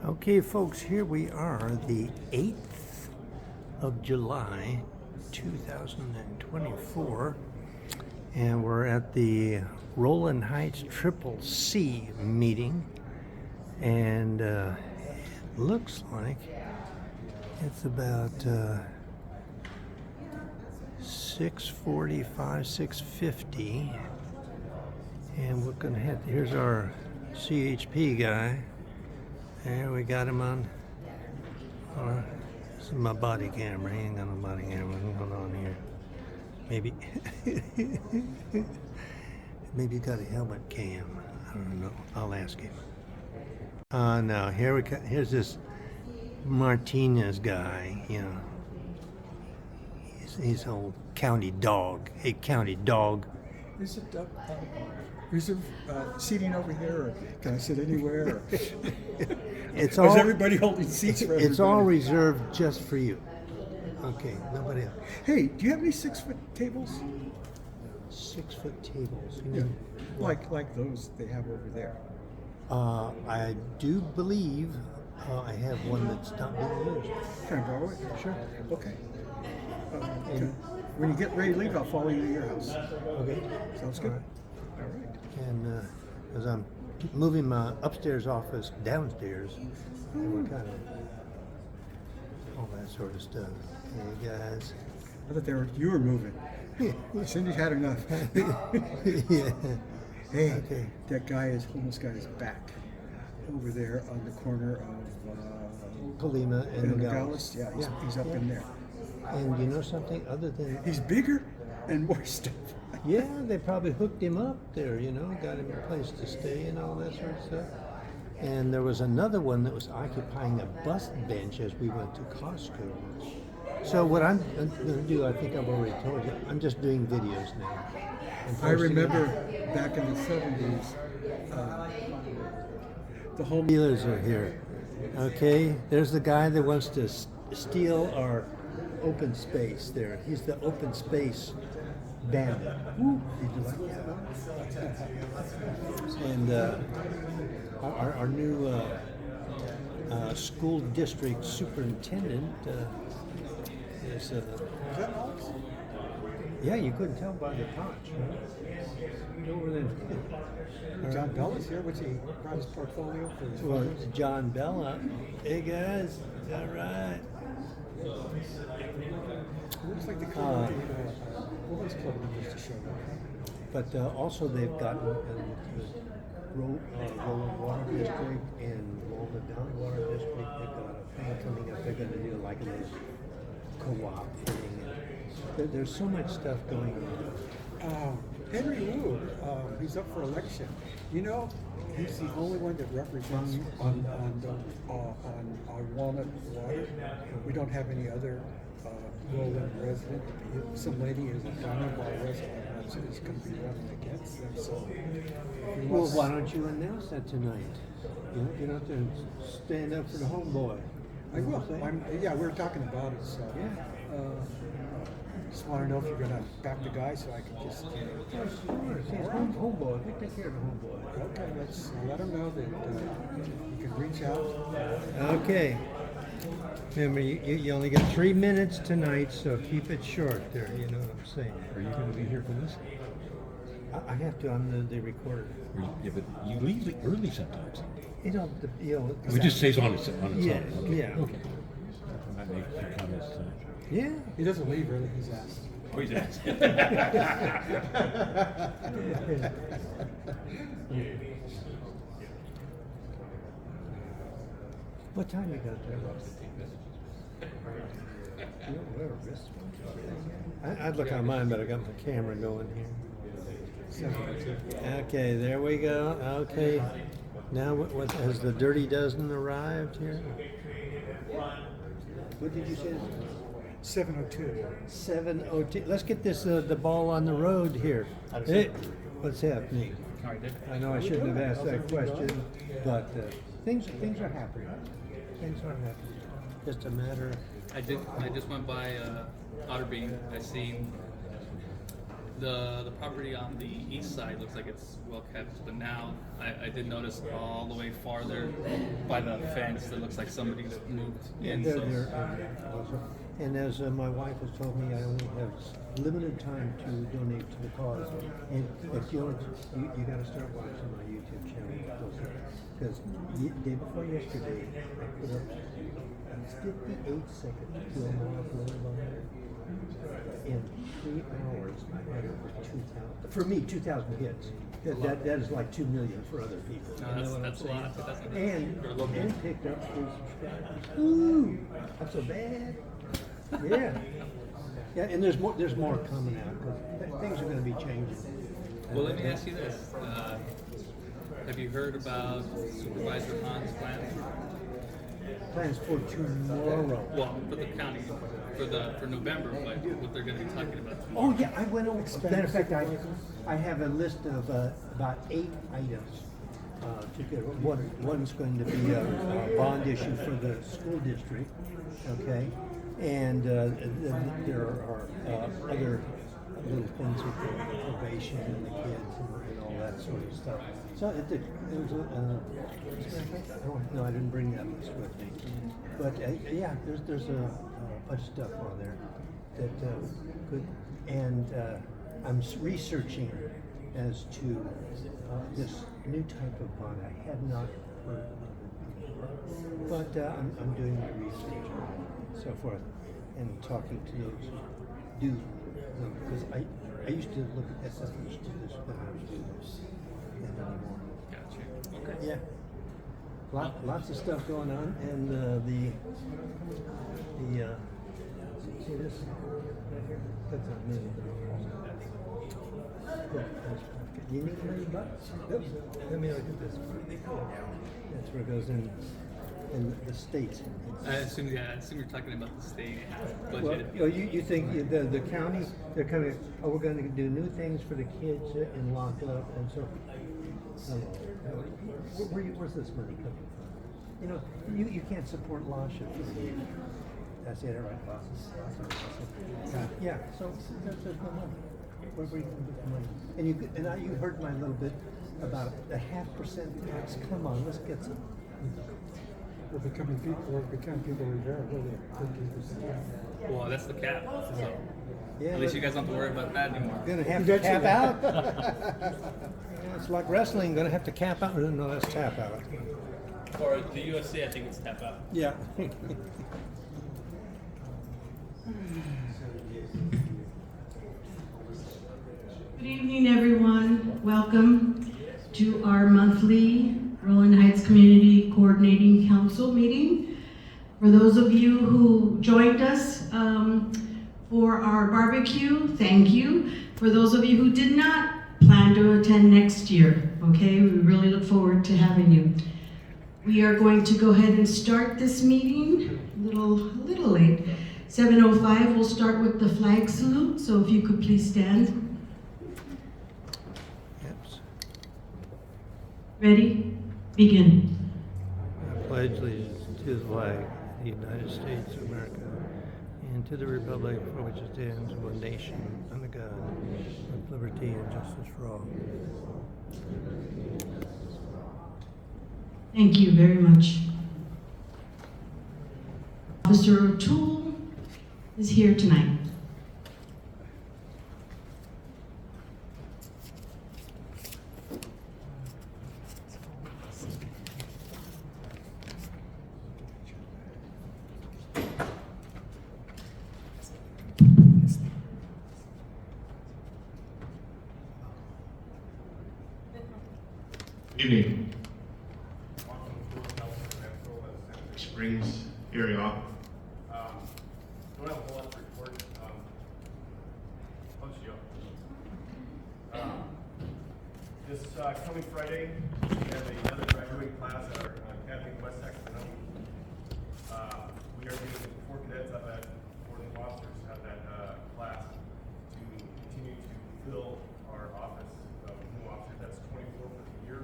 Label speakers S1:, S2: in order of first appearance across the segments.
S1: Okay, folks, here we are, the 8th of July, 2024, and we're at the Rowland Heights Triple C meeting, and looks like it's about 6:45, 6:50, and we're gonna head. Here's our CHP guy. There we got him on. This is my body camera. He ain't got no body camera. What's going on here? Maybe, maybe he got a helmet cam. I don't know. I'll ask him. No. Here's this Martinez guy. You know, he's an old county dog. Hey, county dog.
S2: Is it reserve seating over here, or can I sit anywhere? Or
S1: It's
S2: or
S1: all
S2: is everybody holding seats for everybody?
S1: It's all reserved just for you. Okay, nobody else.
S2: Hey, do you have any 6-foot tables?
S1: 6-foot tables. You
S2: Yeah,
S1: mean,
S2: like those they have over there.
S1: I do believe I have one that's not being used.
S2: Can I borrow it?
S1: Sure.
S2: Okay. When you get ready to leave, I'll follow you to your house.
S1: Okay.
S2: Sounds good.
S1: All right.
S2: All right.
S1: And as I'm moving my upstairs office downstairs, and we're kind of all that sort of stuff. Hey guys.
S2: I thought you were moving. Cindy had enough.
S1: Yeah.
S2: Hey,
S1: Okay.
S2: that homeless guy is back over there on the corner of
S1: Kalima and
S2: Nogales. Yeah, he's up in there.
S1: And you know something? Other than
S2: He's bigger and more stuff.
S1: yeah, they probably hooked him up there, you know, got him a place to stay and all that sort of stuff. And there was another one that was occupying a bus bench as we went to Costco. So what I'm going to do, I think I've already told you, I'm just doing videos now.
S2: I remember back in the 70s, the home
S1: dealers are here. Okay, there's the guy that wants to steal our open space there. He's the open space bandit. Woo. Did you like that? And our new school district superintendent is. Yeah, you couldn't tell by the touch. Right? Over there.
S2: John Bella's here. What's he brought his portfolio for his
S1: Well,
S2: photos?
S1: John Bella. Hey guys, all right.
S2: It looks like the club, women's club used to show up.
S1: But also they've got the Rowland Water District and Walden Valley Water District. They've got a thing coming up. They're going to do like a co-op thing. There's so much stuff going on.
S2: Henry Wu, he's up for election. You know, he's the only one that represents on Walnut Water. We don't have any other Rowland resident. Some lady is a Walnut resident is going to be running against them. So,
S1: Well, why don't you announce that tonight? You know, get out there and stand up for the homeboy.
S2: I will. Yeah, we were talking about it. So,
S1: Yeah.
S2: just want to know if you're going to back the guy so I can just.
S1: Homeboy. We take care of the homeboy.
S2: Okay, let's let him know that you can reach out.
S1: Okay. Remember, you only got 3 minutes tonight, so keep it short there. You know what I'm saying?
S3: Are you going to be here for this?
S1: I have to on the recorder.
S3: Yeah, but you leave early sometimes.
S1: You know,
S3: It just stays on its own.
S1: Yeah,
S3: Okay.
S1: yeah.
S3: Okay. I might make a few comments tonight.
S1: Yeah.
S2: He doesn't leave early, he's asked.
S3: Oh, he's asked.
S1: What time you got there? You don't wear a wristwatch? I'd look on mine, but I got my camera going here. Okay, there we go. Okay. Now, what has the Dirty Dozen arrived here? What did you say?
S2: 7:02.
S1: 7:02. Let's get this the ball on the road here. Hey, what's happening? I know I shouldn't have asked that question, but things are happening. Things are happening. Just a matter.
S4: I just went by Otterbein. I seen The property on the east side looks like it's well kept, but now I did notice all the way farther by the fence, it looks like somebody's moved in. So
S1: and as my wife has told me, I only have limited time to donate to the cause. And if you got to start watching my YouTube channel because day before yesterday, I put up a 58-second film on it. In 3 hours, I had over 2,000. For me, 2,000 hits. That is like 2 million for other people.
S4: No,
S1: You know what
S4: that's
S1: I'm
S4: a lot.
S1: saying?
S4: That's
S1: And picked up 3 subscribers. Ooh, not so bad. Yeah. Yeah, and there's more coming out because things are going to be changing.
S4: Well, let me ask you this: have you heard about Supervisor Han's plans?
S1: Plans for tomorrow.
S4: Well, for the county, for November, but what they're going to be talking about tomorrow.
S1: Oh yeah, I went over. Matter of fact, I have a list of about 8 items to get. One's going to be a bond issue for the school district, okay, and then there are other little things with the probation and the kids and all that sort of stuff. So it was no, I didn't bring that list with me, but yeah, there's a bunch of stuff on there that could, and I'm researching as to this new type of bond. I had not heard of it before, but I'm doing my research and so forth, and talking to those who do them, because I used to look at SSH to this when I was doing this, and anymore.
S4: Gotcha. Okay.
S1: Yeah. Lots of stuff going on, and see this right here? That's not me. You need another butt? Nope. Let me look at this. That's where it goes in the states.
S4: I assume you're talking about the state budget.
S1: Well, you think the county, they're coming, we're going to do new things for the kids in lockup and so where's this money coming from? You know, you can't support Lasha for you. That's it, right? Yeah, so there's no money. Where are you going to get the money? And you heard my little bit about the 0.5% tax. Come on, let's get some.
S2: We're becoming people revere, really, 13%.
S4: Well, that's the cap. So
S1: Yeah,
S4: at least you guys don't have to worry about that anymore.
S1: Gonna have to cap out. Yeah, it's like wrestling. Gonna have to cap out. No, that's tap out.
S4: For the UFC, I think it's tap out.
S1: Yeah.
S5: Good evening, everyone. Welcome to our monthly Rowland Heights Community Coordinating Council meeting. For those of you who joined us for our barbecue, thank you. For those of you who did not, plan to attend next year, okay? We really look forward to having you. We are going to go ahead and start this meeting, a little late. 7:05, we'll start with the flag salute, so if you could please stand. Ready? Begin.
S1: I pledge allegiance to the flag of the United States of America and to the republic for which it stands, one nation, under God, with liberty and justice for all.
S5: Thank you very much. Officer O'Toole is here tonight.
S6: Good evening. Springs area.
S7: Don't have a whole lot to report. Punch you up. This coming Friday, we have another graduating class at our academy in West Sacramento. We are getting 4 cadets out of that, 4 new officers out of that class to continue to fill our office of new officers. That's 24 for the year.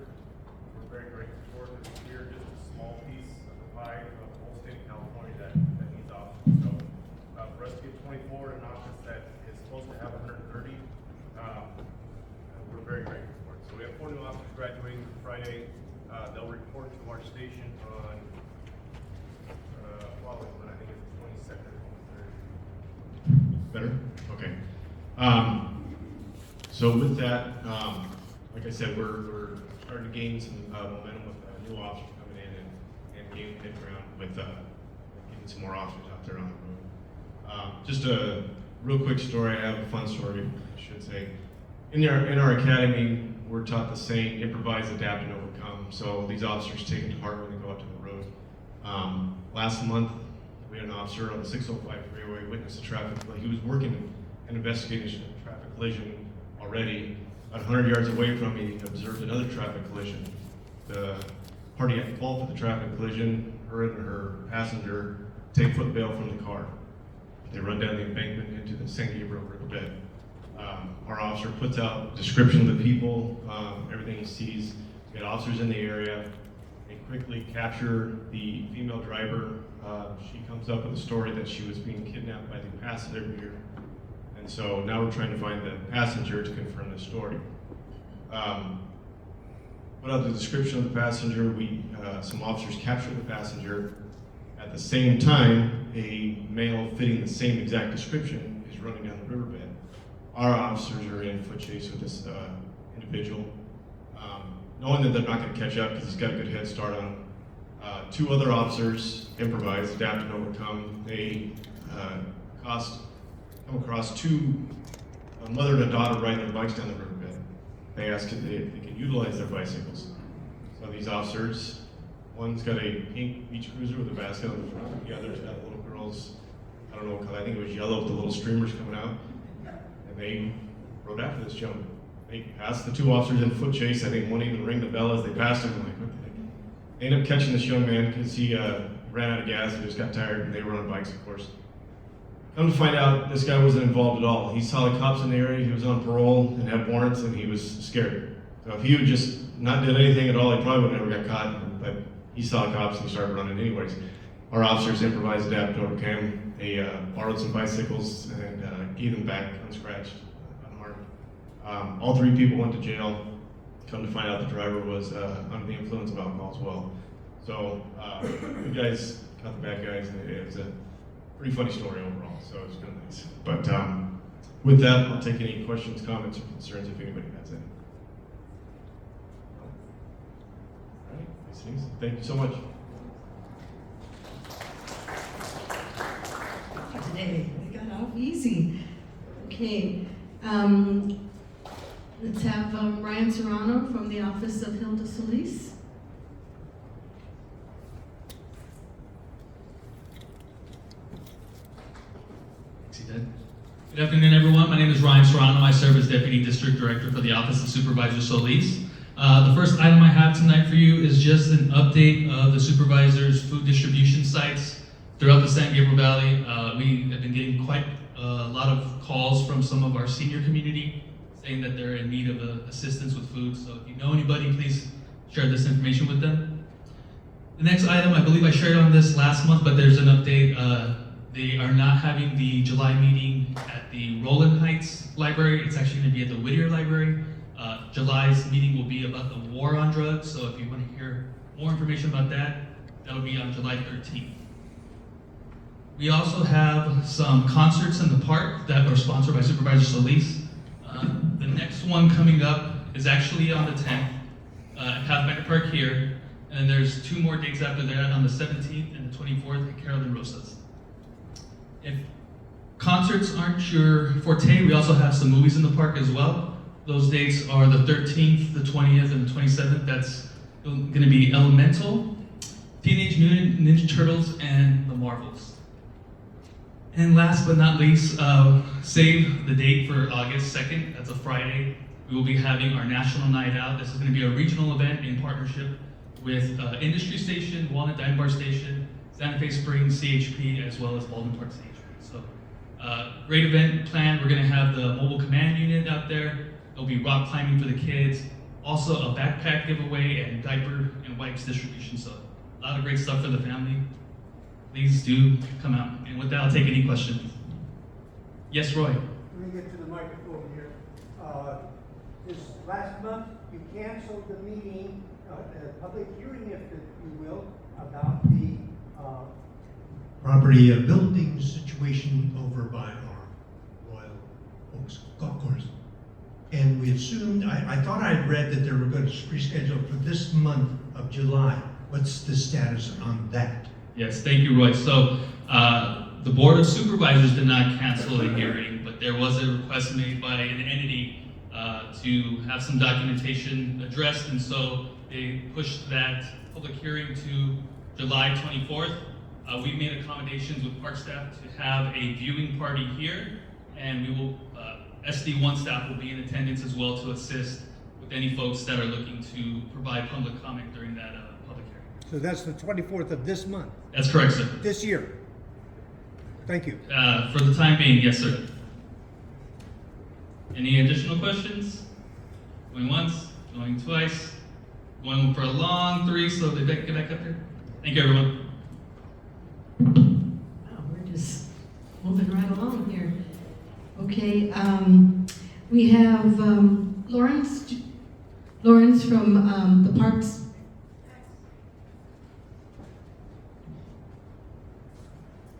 S7: We're very grateful for it. This year, just a small piece of the pie of the whole state of California that needs officers. So for us to get 24 in an office that is supposed to have 130, they'll report to our station on following one, I think it's the 22nd or 23rd. Better? Okay. So with that, like I said, we're starting to gain some momentum with new officers coming in and gaining hit ground with getting some more officers out there on the road. Just a real quick story. I have a fun story, I should say. In our academy, we're taught the saying, improvise, adapt, and overcome. So these officers take it to heart when they go out to the road. Last month, we had an officer on the 605 freeway witness a traffic collision. He was working an investigation of a traffic collision already. About 100 yards away from me, he observed another traffic collision. The party at fault for the traffic collision, her and her passenger, take foot bail from the car. They run down the embankment into the San Gabriel riverbed. Our officer puts out a description of the people, everything he sees. We got officers in the area. They quickly capture the female driver. She comes up with a story that she was being kidnapped by the passenger. And so now we're trying to find the passenger to confirm the story. Put out the description of the passenger. Some officers captured the passenger. At the same time, a male fitting the same exact description is running down the riverbed. Our officers are in foot chase with this individual, knowing that they're not going to catch up because he's got a good head start on him. Two other officers improvise, adapt, and overcome. They come across a mother and a daughter riding their bikes down the riverbed. They ask if they can utilize their bicycles. So these officers, one's got a pink beach cruiser with a basket on the front. The other's got little girls, I don't know what color, I think it was yellow with the little streamers coming out. And they rode after this gentleman. They passed the two officers in foot chase. I think one even rang the bell as they passed him. They ended up catching this young man because he ran out of gas and just got tired, and they were on bikes, of course. Come to find out, this guy wasn't involved at all. He saw the cops in the area, he was on parole and had warrants, and he was scared. So if he would just not did anything at all, he probably would have never got caught, but he saw the cops and he started running anyways. Our officers improvised, adapted, overcame. They borrowed some bicycles and gave them back unscratched, unharmed. All three people went to jail. Come to find out, the driver was under the influence of alcohol as well. So you guys caught the bad guys, and it was a pretty funny story overall, so it was really nice. But with that, I'll take any questions, comments, or concerns if anybody has any. All right, nice things. Thank you so much.
S5: Today, we got off easy. Okay, let's have Ryan Serrano from the Office of Hilda Solis.
S8: Good afternoon, everyone. My name is Ryan Serrano. I serve as Deputy District Director for the Office of Supervisor Solis. The first item I have tonight for you is just an update of the supervisor's food distribution sites throughout the San Gabriel Valley. We have been getting quite a lot of calls from some of our senior community saying that they're in need of assistance with food. So if you know anybody, please share this information with them. The next item, I believe I shared on this last month, but there's an update. They are not having the July meeting at the Rowland Heights Library. It's actually going to be at the Whittier Library. July's meeting will be about the war on drugs. So if you want to hear more information about that, that'll be on July 13th. We also have some concerts in the park that are sponsored by Supervisor Solis. The next one coming up is actually on the 10th at Pathfinder Park here. And then there's two more dates after that on the 17th and the 24th at Carolyn Rosas. If concerts aren't your forte, we also have some movies in the park as well. Those dates are the 13th, the 20th, and the 27th. That's going to be Elemental, Teenage Mutant Ninja Turtles, and The Marvels. And last but not least, save the date for August 2nd. That's a Friday. We will be having our National Night Out. This is going to be a regional event in partnership with Industry Station, Walnut Diamond Bar Station, Santa Fe Springs, CHP, as well as Baldwin Park CHP. So, great event planned. We're going to have the mobile command unit out there. There'll be rock climbing for the kids. Also, a backpack giveaway and diaper and wipes distribution. So, a lot of great stuff for the family. Please do come out. And with that, I'll take any questions. Yes, Roy.
S9: Let me get to the microphone here. This last month, you canceled the meeting
S1: a public hearing, if you will, about the property building situation over by our Royal Oaks Golf Course. And we assumed, I thought I'd read that they were going to reschedule for this month of July. What's the status on that?
S8: Yes, thank you, Roy. So the Board of Supervisors did not cancel the hearing, but there was a request made by an entity to have some documentation addressed, and so they pushed that public hearing to July 24th. We made accommodations with park staff to have a viewing party here, and we will, SD1 staff will be in attendance as well to assist with any folks that are looking to provide public comment during that public hearing.
S1: So that's the 24th of this month,
S8: That's correct, sir.
S1: this year. Thank you.
S8: For the time being, yes, sir. Any additional questions? Going once, going twice, going for a long three, so they get back up there. Thank you, everyone.
S5: Wow, we're just moving right along here. Okay, we have Lawrence from the Parks.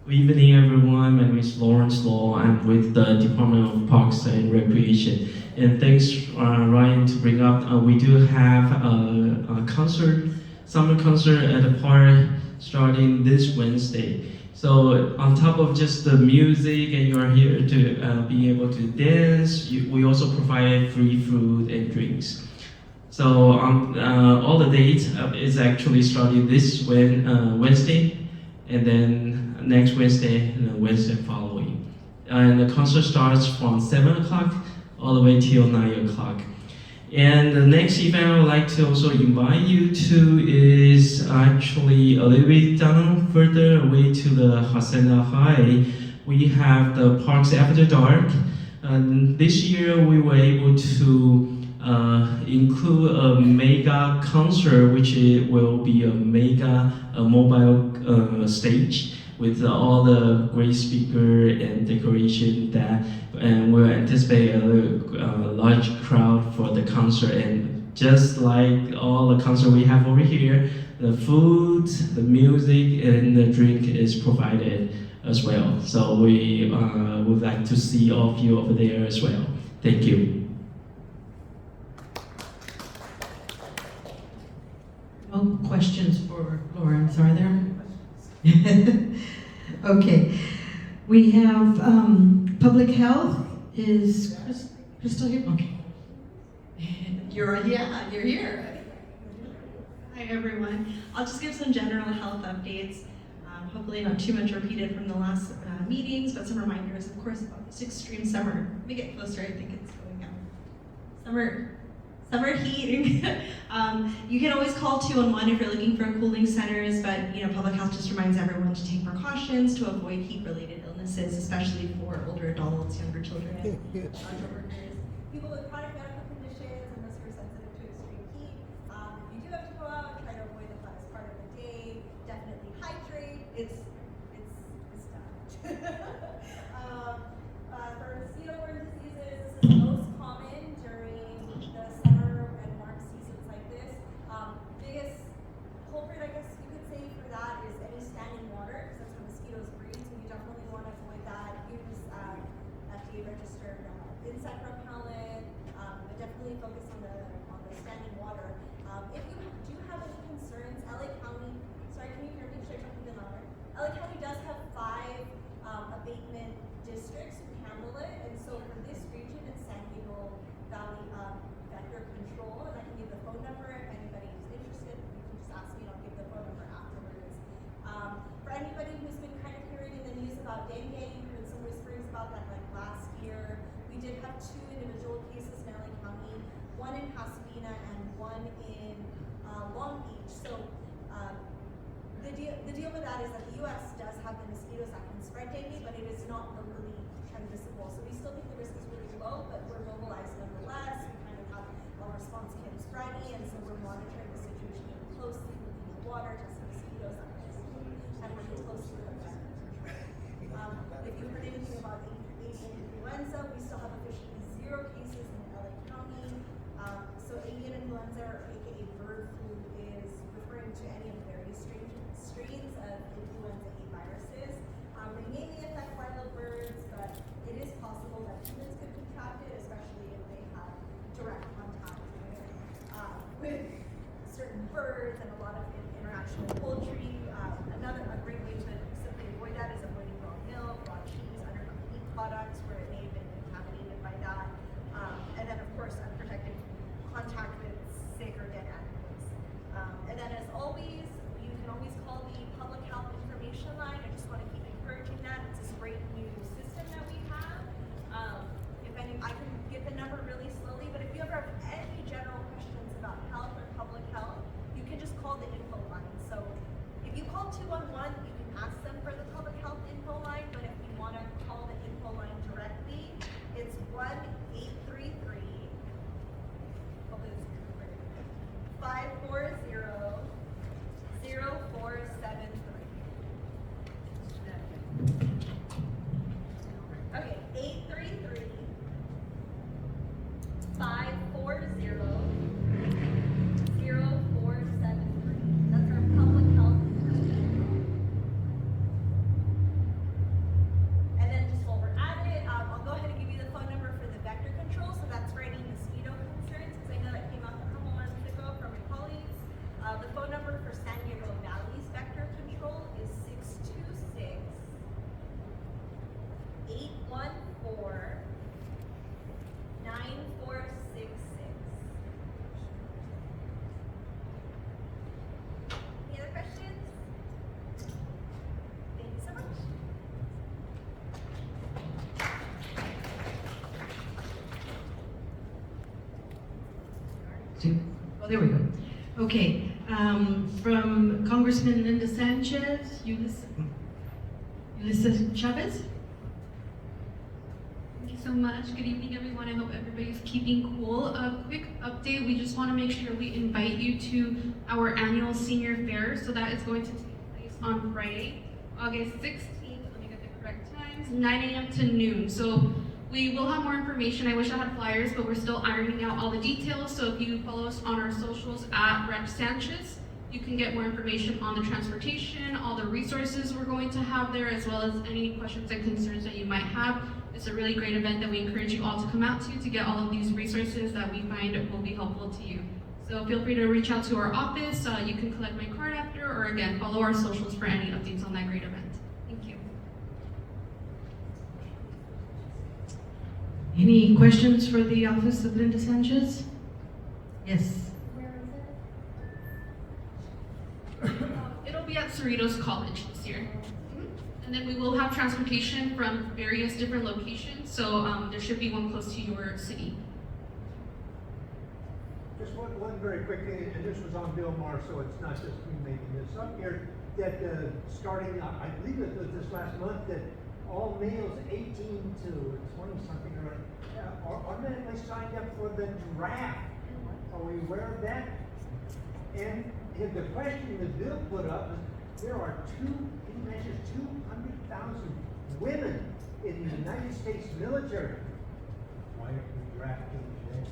S9: Good evening, everyone. My name is Lawrence Law. I'm with the Department of Parks and Recreation. And thanks, Ryan, to bring up. We do have a concert, summer concert at the park starting this Wednesday. So on top of just the music, and you are here to be able to dance, we also provide free food and drinks. So all the dates is actually starting this Wednesday, and then next Wednesday and the Wednesday following. And the concert starts from 7 o'clock all the way till 9 o'clock. And the next event I would like to also invite you to is actually a little bit down further away to the Hacienda High. We have the Parks After Dark. And this year we were able to include a mega concert, which will be a mega mobile stage with all the great speaker and decoration that, and we'll anticipate a large crowd for the concert. And just like all the concert we have over here, the food, the music, and the drink is provided as well. So we would like to see all of you over there as well. Thank you.
S5: No questions for Lawrence, are there? Okay. We have public health. Is Crystal here? Okay.
S10: You're here. Hi everyone. I'll just give some general health updates. Hopefully not too much repeated from the last meetings, but some reminders, of course, about this extreme summer. Let me get closer. I think it's going out. Summer heat. You can always call 211 if you're looking for cooling centers, but public health just reminds everyone to take precautions to avoid heat-related illnesses, especially for older adults, younger children, and outdoor workers. People with chronic medical conditions and those who are sensitive to extreme heat. If you do have to go out, try to avoid the hottest part of the day. Definitely hydrate. It's done. For mosquito-borne diseases, this is most common during the summer and warm seasons like this. Biggest culprit, I guess you could say, for that is any standing water, because that's where mosquitoes breed. So you definitely want to avoid that. Use FDA-registered insect repellent, but definitely focus on the standing water. If you do have any concerns, LA County, sorry, can you hear me? Should I talk even louder? LA County does have 5 abatement districts who handle it, and so for this region, it's San Diego Valley Vector Control, and I can give the phone number if anybody is interested. You can just ask me, and I'll give the phone number afterwards. For anybody who's been kind of hearing in the news about dengue, you heard some whisperings about that like last year. We did have 2 individual cases in LA County, one in Pasadena and one in Long Beach. So the deal with that is that the U.S. does have the mosquitoes that can spread dengue, but it is not locally transmissible. So we still think the risk is really low, but we're mobilized nonetheless. We kind of have our response kits ready, and so we're monitoring the situation really closely, looking at water, testing mosquitoes, and working closely with them. If you've heard anything about avian influenza, we still have officially 0 cases in LA County. So avian influenza, or aka bird flu,
S5: Two. Oh, there we go. Okay, from Congressman Linda Sanchez, Ulysses Chavez.
S11: Thank you so much. Good evening, everyone. I hope everybody's keeping cool. A quick update. We just want to make sure we invite you to our annual senior fair. So that is going to take place on Friday, August 16th. Let me get the correct times. 9 a.m. to noon. So we will have more information. I wish I had flyers, but we're still ironing out all the details. So if you follow us on our socials at Rep Sanchez, you can get more information on the transportation, all the resources we're going to have there, as well as any questions and concerns that you might have. It's a really great event that we encourage you all to come out to get all of these resources that we find will be helpful to you. So feel free to reach out to our office. You can collect my card after, or again, follow our socials for any updates on that great event. Thank you.
S5: Any questions for the office of Linda Sanchez? Yes.
S10: Where is it?
S11: It'll be at Cerritos College this year. And then we will have transportation from various different locations, so there should be one close to your city.
S1: Just one very quick thing, and this was on Bill Maher, so it's not just me making this up here, that starting, I believe it was this last month, that all males 18 to 20 something are automatically signed up for the draft. Are we aware of that? And the question the bill put up is there are 200,000 women in the United States military. Why aren't we drafting today?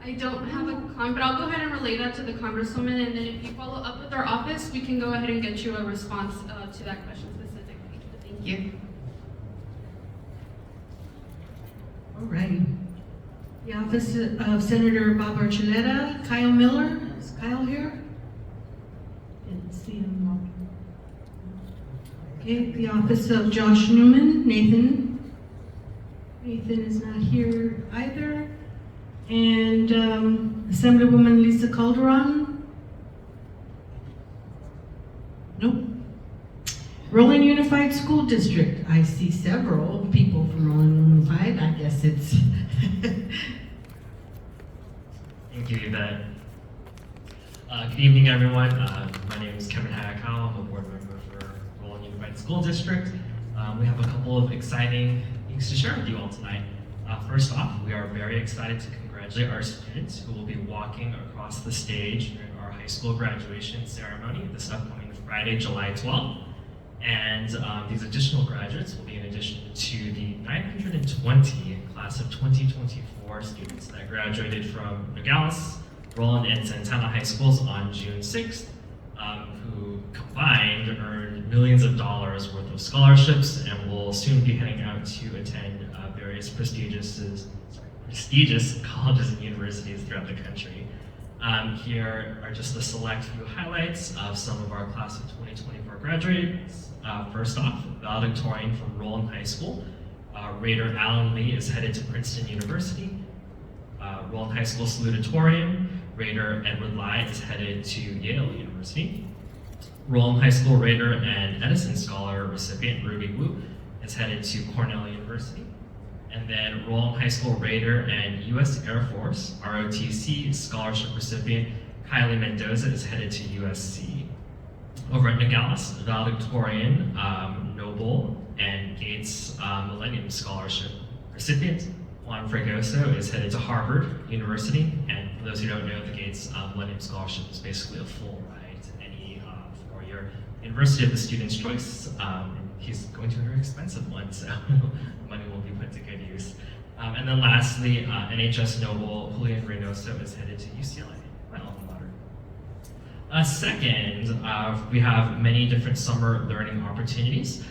S11: I don't have a but I'll go ahead and relay that to the Congresswoman, and then if you follow up with our office, we can go ahead and get you a response to that question specifically. Thank you.
S5: Alrighty. The office of Senator Bob Archuleta, Kyle Miller. Is Kyle here? Didn't see him walking. Okay, the office of Josh Newman, Nathan. Nathan is not here either. And Assemblywoman Lisa Calderon. Nope. Rowland Unified School District. I see several people from Rowland Unified. I guess it's.
S12: Thank you, Yvette. Good evening, everyone. My name is Kevin Hayakawa. I'm a board member for Rowland Unified School District. We have a couple of exciting things to share with you all tonight. First off, we are very excited to congratulate our students who will be walking across the stage during our high school graduation ceremony this upcoming Friday, July 12th. And these additional graduates will be in addition to the 920 class of 2024 students that graduated from Nogales, Rowland, and Santana High Schools on June 6th, who combined earned millions of dollars worth of scholarships and will soon be heading out to attend various prestigious colleges and universities throughout the country. Here are just a select few highlights of some of our class of 2024 graduates. First off, valedictorian from Rowland High School, Raider Alan Lee is headed to Princeton University. Rowland High School salutatorian, Raider Edward Lai is headed to Yale University. Rowland High School Raider and Edison Scholar recipient Ruby Wu is headed to Cornell University. And then Rowland High School Raider and U.S. Air Force ROTC scholarship recipient Kylie Mendoza is headed to USC. Over at Nogales, valedictorian Noble and Gates Millennium Scholarship recipient Juan Fregoso is headed to Harvard University. And for those who don't know, the Gates Millennium Scholarship is basically a full ride to any four-year university of the student's choice. He's going to a very expensive one, so money will be put to good use. And then lastly, NHS Noble Julian Reynoso is headed to UCLA, my alma mater. Second, we have many different summer learning opportunities.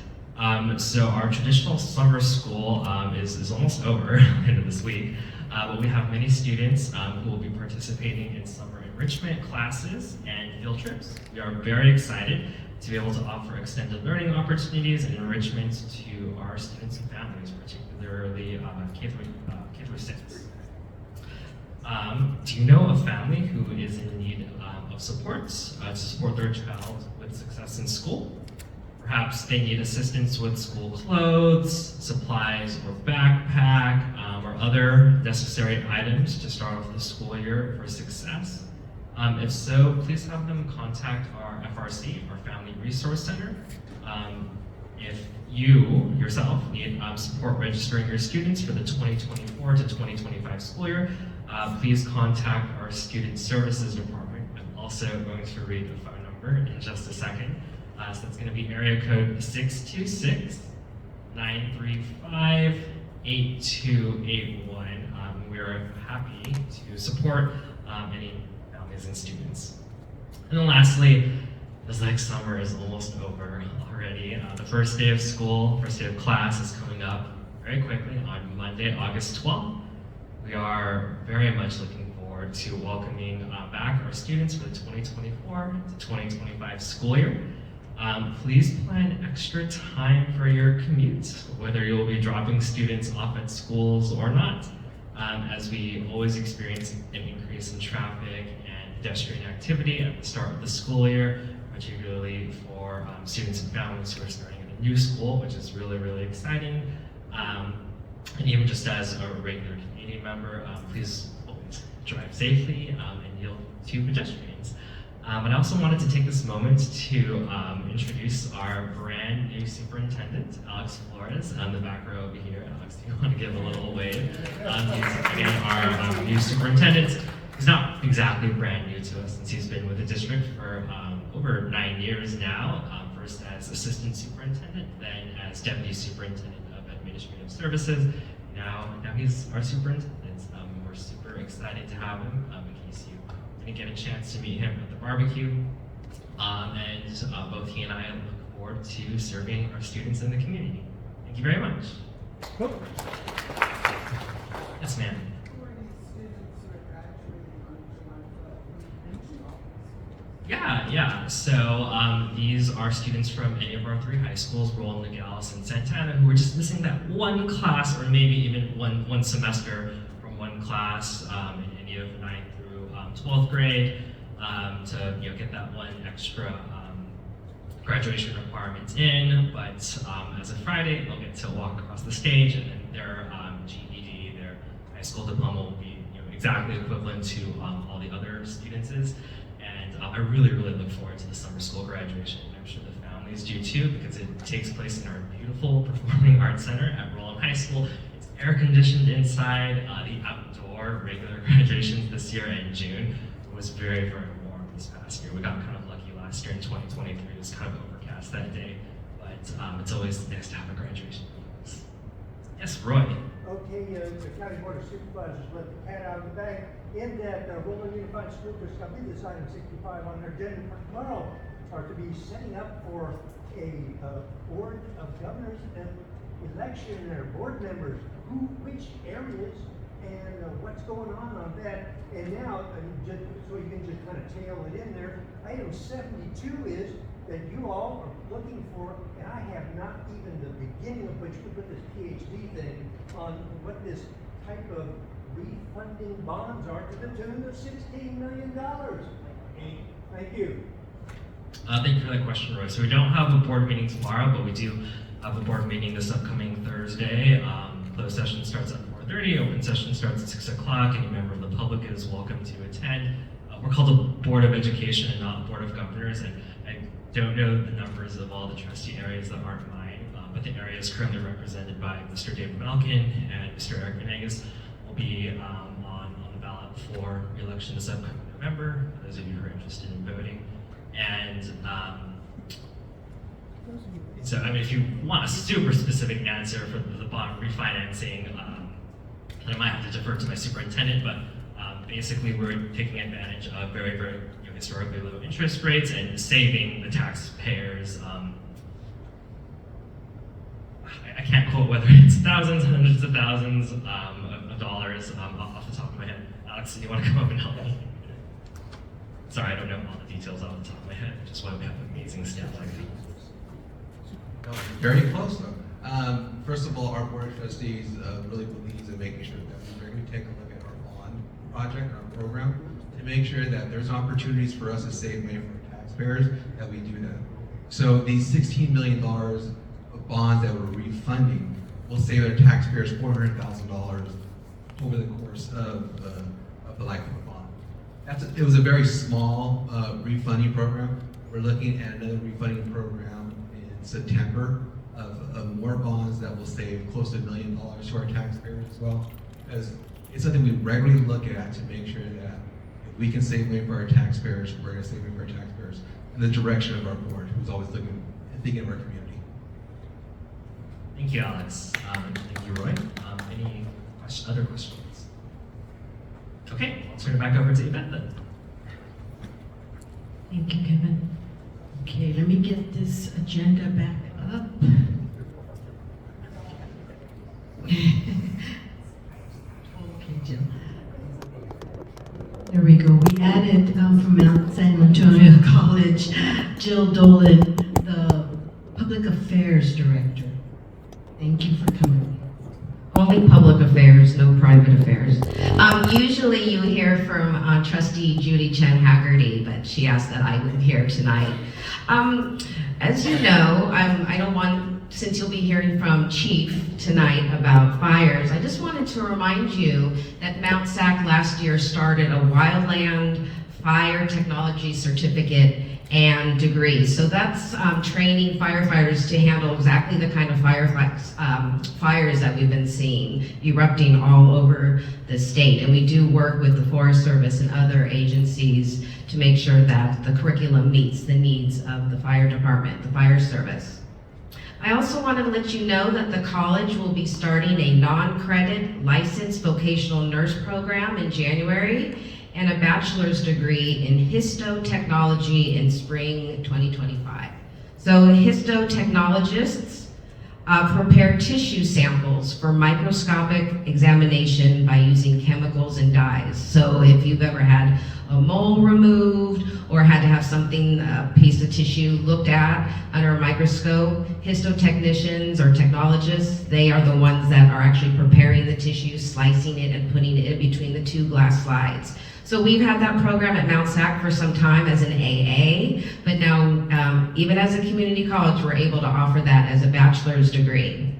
S12: So our traditional summer school is almost over at the end of this week, but we have many students who will be participating in summer enrichment classes and field trips. We are very excited to be able to offer extended learning opportunities and enrichment to our students and families, particularly K through 6. Do you know a family who is in need of support to support their child with success in school? Perhaps they need assistance with school clothes, supplies, or backpack, or other necessary items to start off the school year for success. If so, please have them contact our FRC, our Family Resource Center. If you yourself need support registering your students for the 2024 to 2025 school year, please contact our Student Services Department. I'm also going to read the phone number in just a second. So that's going to be area code 626-935-8281. We are happy to support any families and students. And then lastly, it's like summer is almost over already. The first day of school, first day of class is coming up very quickly on Monday, August 12th. We are very much looking forward to welcoming back our students for the 2024 to 2025 school year. Please plan extra time for your commute, whether you'll be dropping students off at schools or not, as we always experience an increase in traffic and pedestrian activity at the start of the school year, particularly for students and families who are starting at a new school, which is really, really exciting. And even just as a regular community member, please always drive safely and yield to pedestrians. And I also wanted to take this moment to introduce our brand new superintendent, Alex Flores, on the back row over here. Alex, do you want to give a little wave? He's again our new superintendent. He's not exactly brand new to us since he's been with the district for over 9 years now, first as assistant superintendent, then as deputy superintendent of administrative services. Now he's our superintendent. We're super excited to have him. In case you didn't get a chance to meet him at the barbecue, and both he and I look forward to serving our students in the community. Thank you very much.
S1: Cool.
S12: Yes, ma'am. Yeah. So these are students from any of our 3 high schools, Rowland, Nogales, and Santana, who are just missing that one class, or maybe even one semester from one class in any of 9th through 12th grade, to get that one extra graduation requirements in. But as of Friday, they'll get to walk across the stage, and then their GED, their high school diploma, will be exactly equivalent to all the other students'. And I really, really look forward to the summer school graduation. I'm sure the families do too, because it takes place in our beautiful Performing Arts Center at Rowland High School. It's air conditioned inside. The outdoor regular graduations this year in June was very, very warm this past year. We got kind of lucky last year in 2023. It was kind of overcast that day, but it's always nice to have a graduation. Yes, Roy.
S13: Okay, the County Board of Supervisors let the cat out of the bag in that Rowland Unified School District, I believe this item 65 on their agenda for tomorrow, are to be setting up for a board of governors and election their board members, which areas, and what's going on that. And now, just, so you can just kind of tail it in there, item 72 is that you all are looking for, and I have not even the beginning of which we put this PhD thing on what this type of refunding bonds are to the tune of $16 million. Thank you.
S12: Thank you for that question, Roy. So we don't have a board meeting tomorrow, but we do have a board meeting this upcoming Thursday. Closed session starts at 4:30, open session starts at 6 o'clock. Any member of the public is welcome to attend. We're called a Board of Education and not Board of Governors, and I don't know the numbers of all the trustee areas that aren't mine, but the area is currently represented by Mr. David Malkin and Mr. Eric Venegas. Will be on the ballot for re-election this upcoming November, for those of you who are interested in voting. And so, I mean, if you want a super specific answer for the bond refinancing, then I might have to defer to my superintendent, but basically we're taking advantage of very, very historically low interest rates and saving the taxpayers. I can't quote whether it's thousands, hundreds of thousands of dollars off the top of my head. Alex, do you want to come up and help me? Sorry, I don't know all the details off the top of my head. Just why we have amazing staff like that.
S14: Very close though. First of all, our board of trustees really believes in making sure that we regularly take a look at our bond project, our program, to make sure that there's opportunities for us to save money for our taxpayers, that we do that. So these $16 million of bonds that we're refunding will save our taxpayers $400,000 over the course of the life of the bond. It was a very small refunding program. We're looking at another refunding program in September of more bonds that will save close to $1 million to our taxpayers as well. As it's something we regularly look at to make sure that if we can save money for our taxpayers, we're going to save money for our taxpayers in the direction of our board, who's always looking and thinking of our community.
S12: Thank you, Alex. Thank you, Roy. Any other questions? Okay, I'll turn it back over to Yvette then.
S5: Thank you, Kevin. Okay, let me get this agenda back up. Okay, Jill. There we go. We added from Mount San Antonio College, Jill Dolan, the Public Affairs Director. Thank you for coming.
S15: Only public affairs, no private affairs. Usually you hear from Trustee Judy Chen Haggerty, but she asked that I would here tonight. As you know, I don't want, since you'll be hearing from Chief tonight about fires, I just wanted to remind you that Mount SAC last year started a wildland fire technology certificate and degree. So that's training firefighters to handle exactly the kind of fires that we've been seeing erupting all over the state. And we do work with the Forest Service and other agencies to make sure that the curriculum meets the needs of the fire department, the fire service. I also wanted to let you know that the college will be starting a non-credit licensed vocational nurse program in January and a bachelor's degree in histotechnology in spring 2025. So histotechnologists prepare tissue samples for microscopic examination by using chemicals and dyes. So if you've ever had a mole removed or had to have something, a piece of tissue looked at under a microscope, histotechnicians or technologists, they are the ones that are actually preparing the tissue, slicing it and putting it in between the two glass slides. So we've had that program at Mount SAC for some time as an AA, but now even as a community college, we're able to offer that as a bachelor's degree.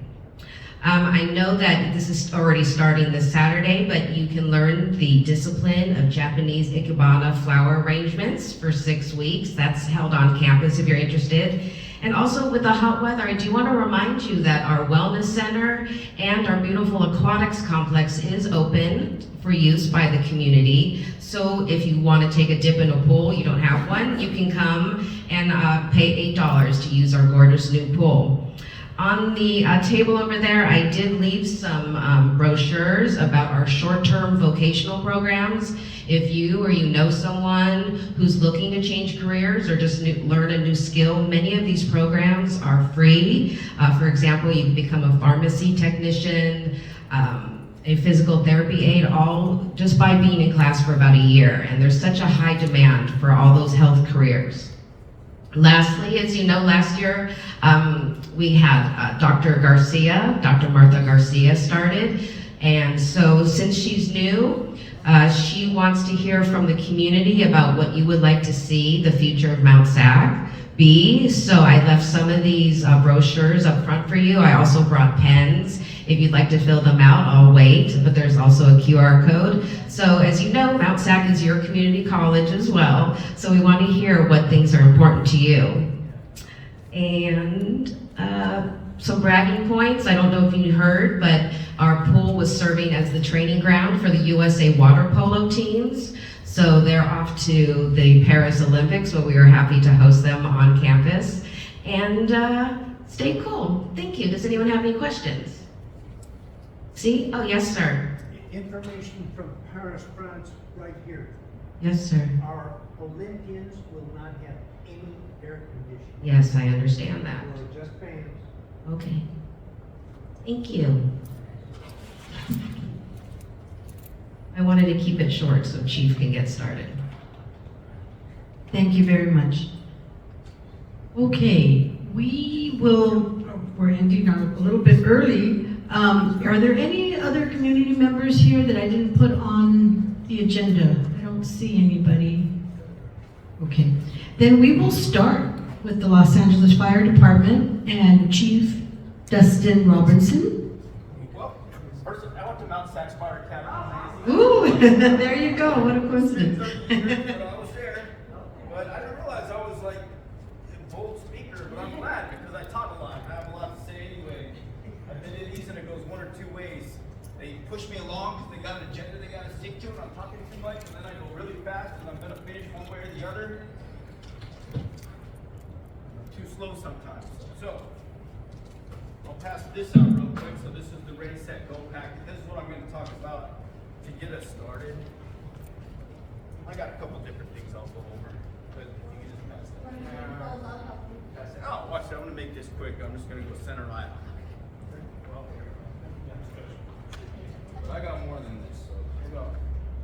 S15: I know that this is already starting this Saturday, but you can learn the discipline of Japanese Ikebana flower arrangements for 6 weeks. That's held on campus if you're interested. And also with the hot weather, I do want to remind you that our wellness center and our beautiful aquatics complex is open for use by the community. So if you want to take a dip in a pool, you don't have one, you can come and pay $8 to use our gorgeous new pool. On the table over there, I did leave some brochures about our short-term vocational programs. If you or you know someone who's looking to change careers or just learn a new skill, many of these programs are free. For example, you can become a pharmacy technician, a physical therapy aide, all just by being in class for about a year. And there's such a high demand for all those health careers. Lastly, as you know, last year we had Dr. Martha Garcia started. And so since she's new, she wants to hear from the community about what you would like to see the future of Mount SAC be. So I left some of these brochures up front for you. I also brought pens. If you'd like to fill them out, I'll wait, but there's also a QR code. So as you know, Mount SAC is your community college as well, so we want to hear what things are important to you. And some bragging points, I don't know if you heard, but our pool was serving as the training ground for the USA water polo teams. So they're off to the Paris Olympics, where we were happy to host them on campus. And stay cool. Thank you. Does anyone have any questions? See? Oh, yes, sir.
S13: Information from Paris, France, right here.
S15: Yes, sir.
S13: Our Olympians will not have any air conditioning.
S15: Yes, I understand that.
S13: We're just fans.
S15: Okay. Thank you. I wanted to keep it short so Chief can get started.
S5: Thank you very much. Okay, we're ending a little bit early. Are there any other community members here that I didn't put on the agenda? I don't see anybody. Okay, then we will start with the Los Angeles Fire Department and Chief Dustin Robinson.
S16: Well, first, I went to Mount Sax Fire Academy.
S5: Ooh, there you go. What a coincidence.
S16: But I was there, but I didn't realize I was like a bold speaker, but I'm glad because I talk a lot. I have a lot to say anyway. I've been in these and it goes one or two ways. They push me along because they got an agenda they got to stick to, and I'm talking too much, and then I go really fast and I'm going to finish one way or the other. I'm too slow sometimes. So, I'll pass this out real quick. So this is the Ready, Set, Go packet. This is what I'm going to talk about to get us started. I got a couple different things I'll go over, but you can just pass that. Pass it. Oh, watch that. I'm going to make this quick. I'm just going to go center aisle. But I got more than this, so maybe I'll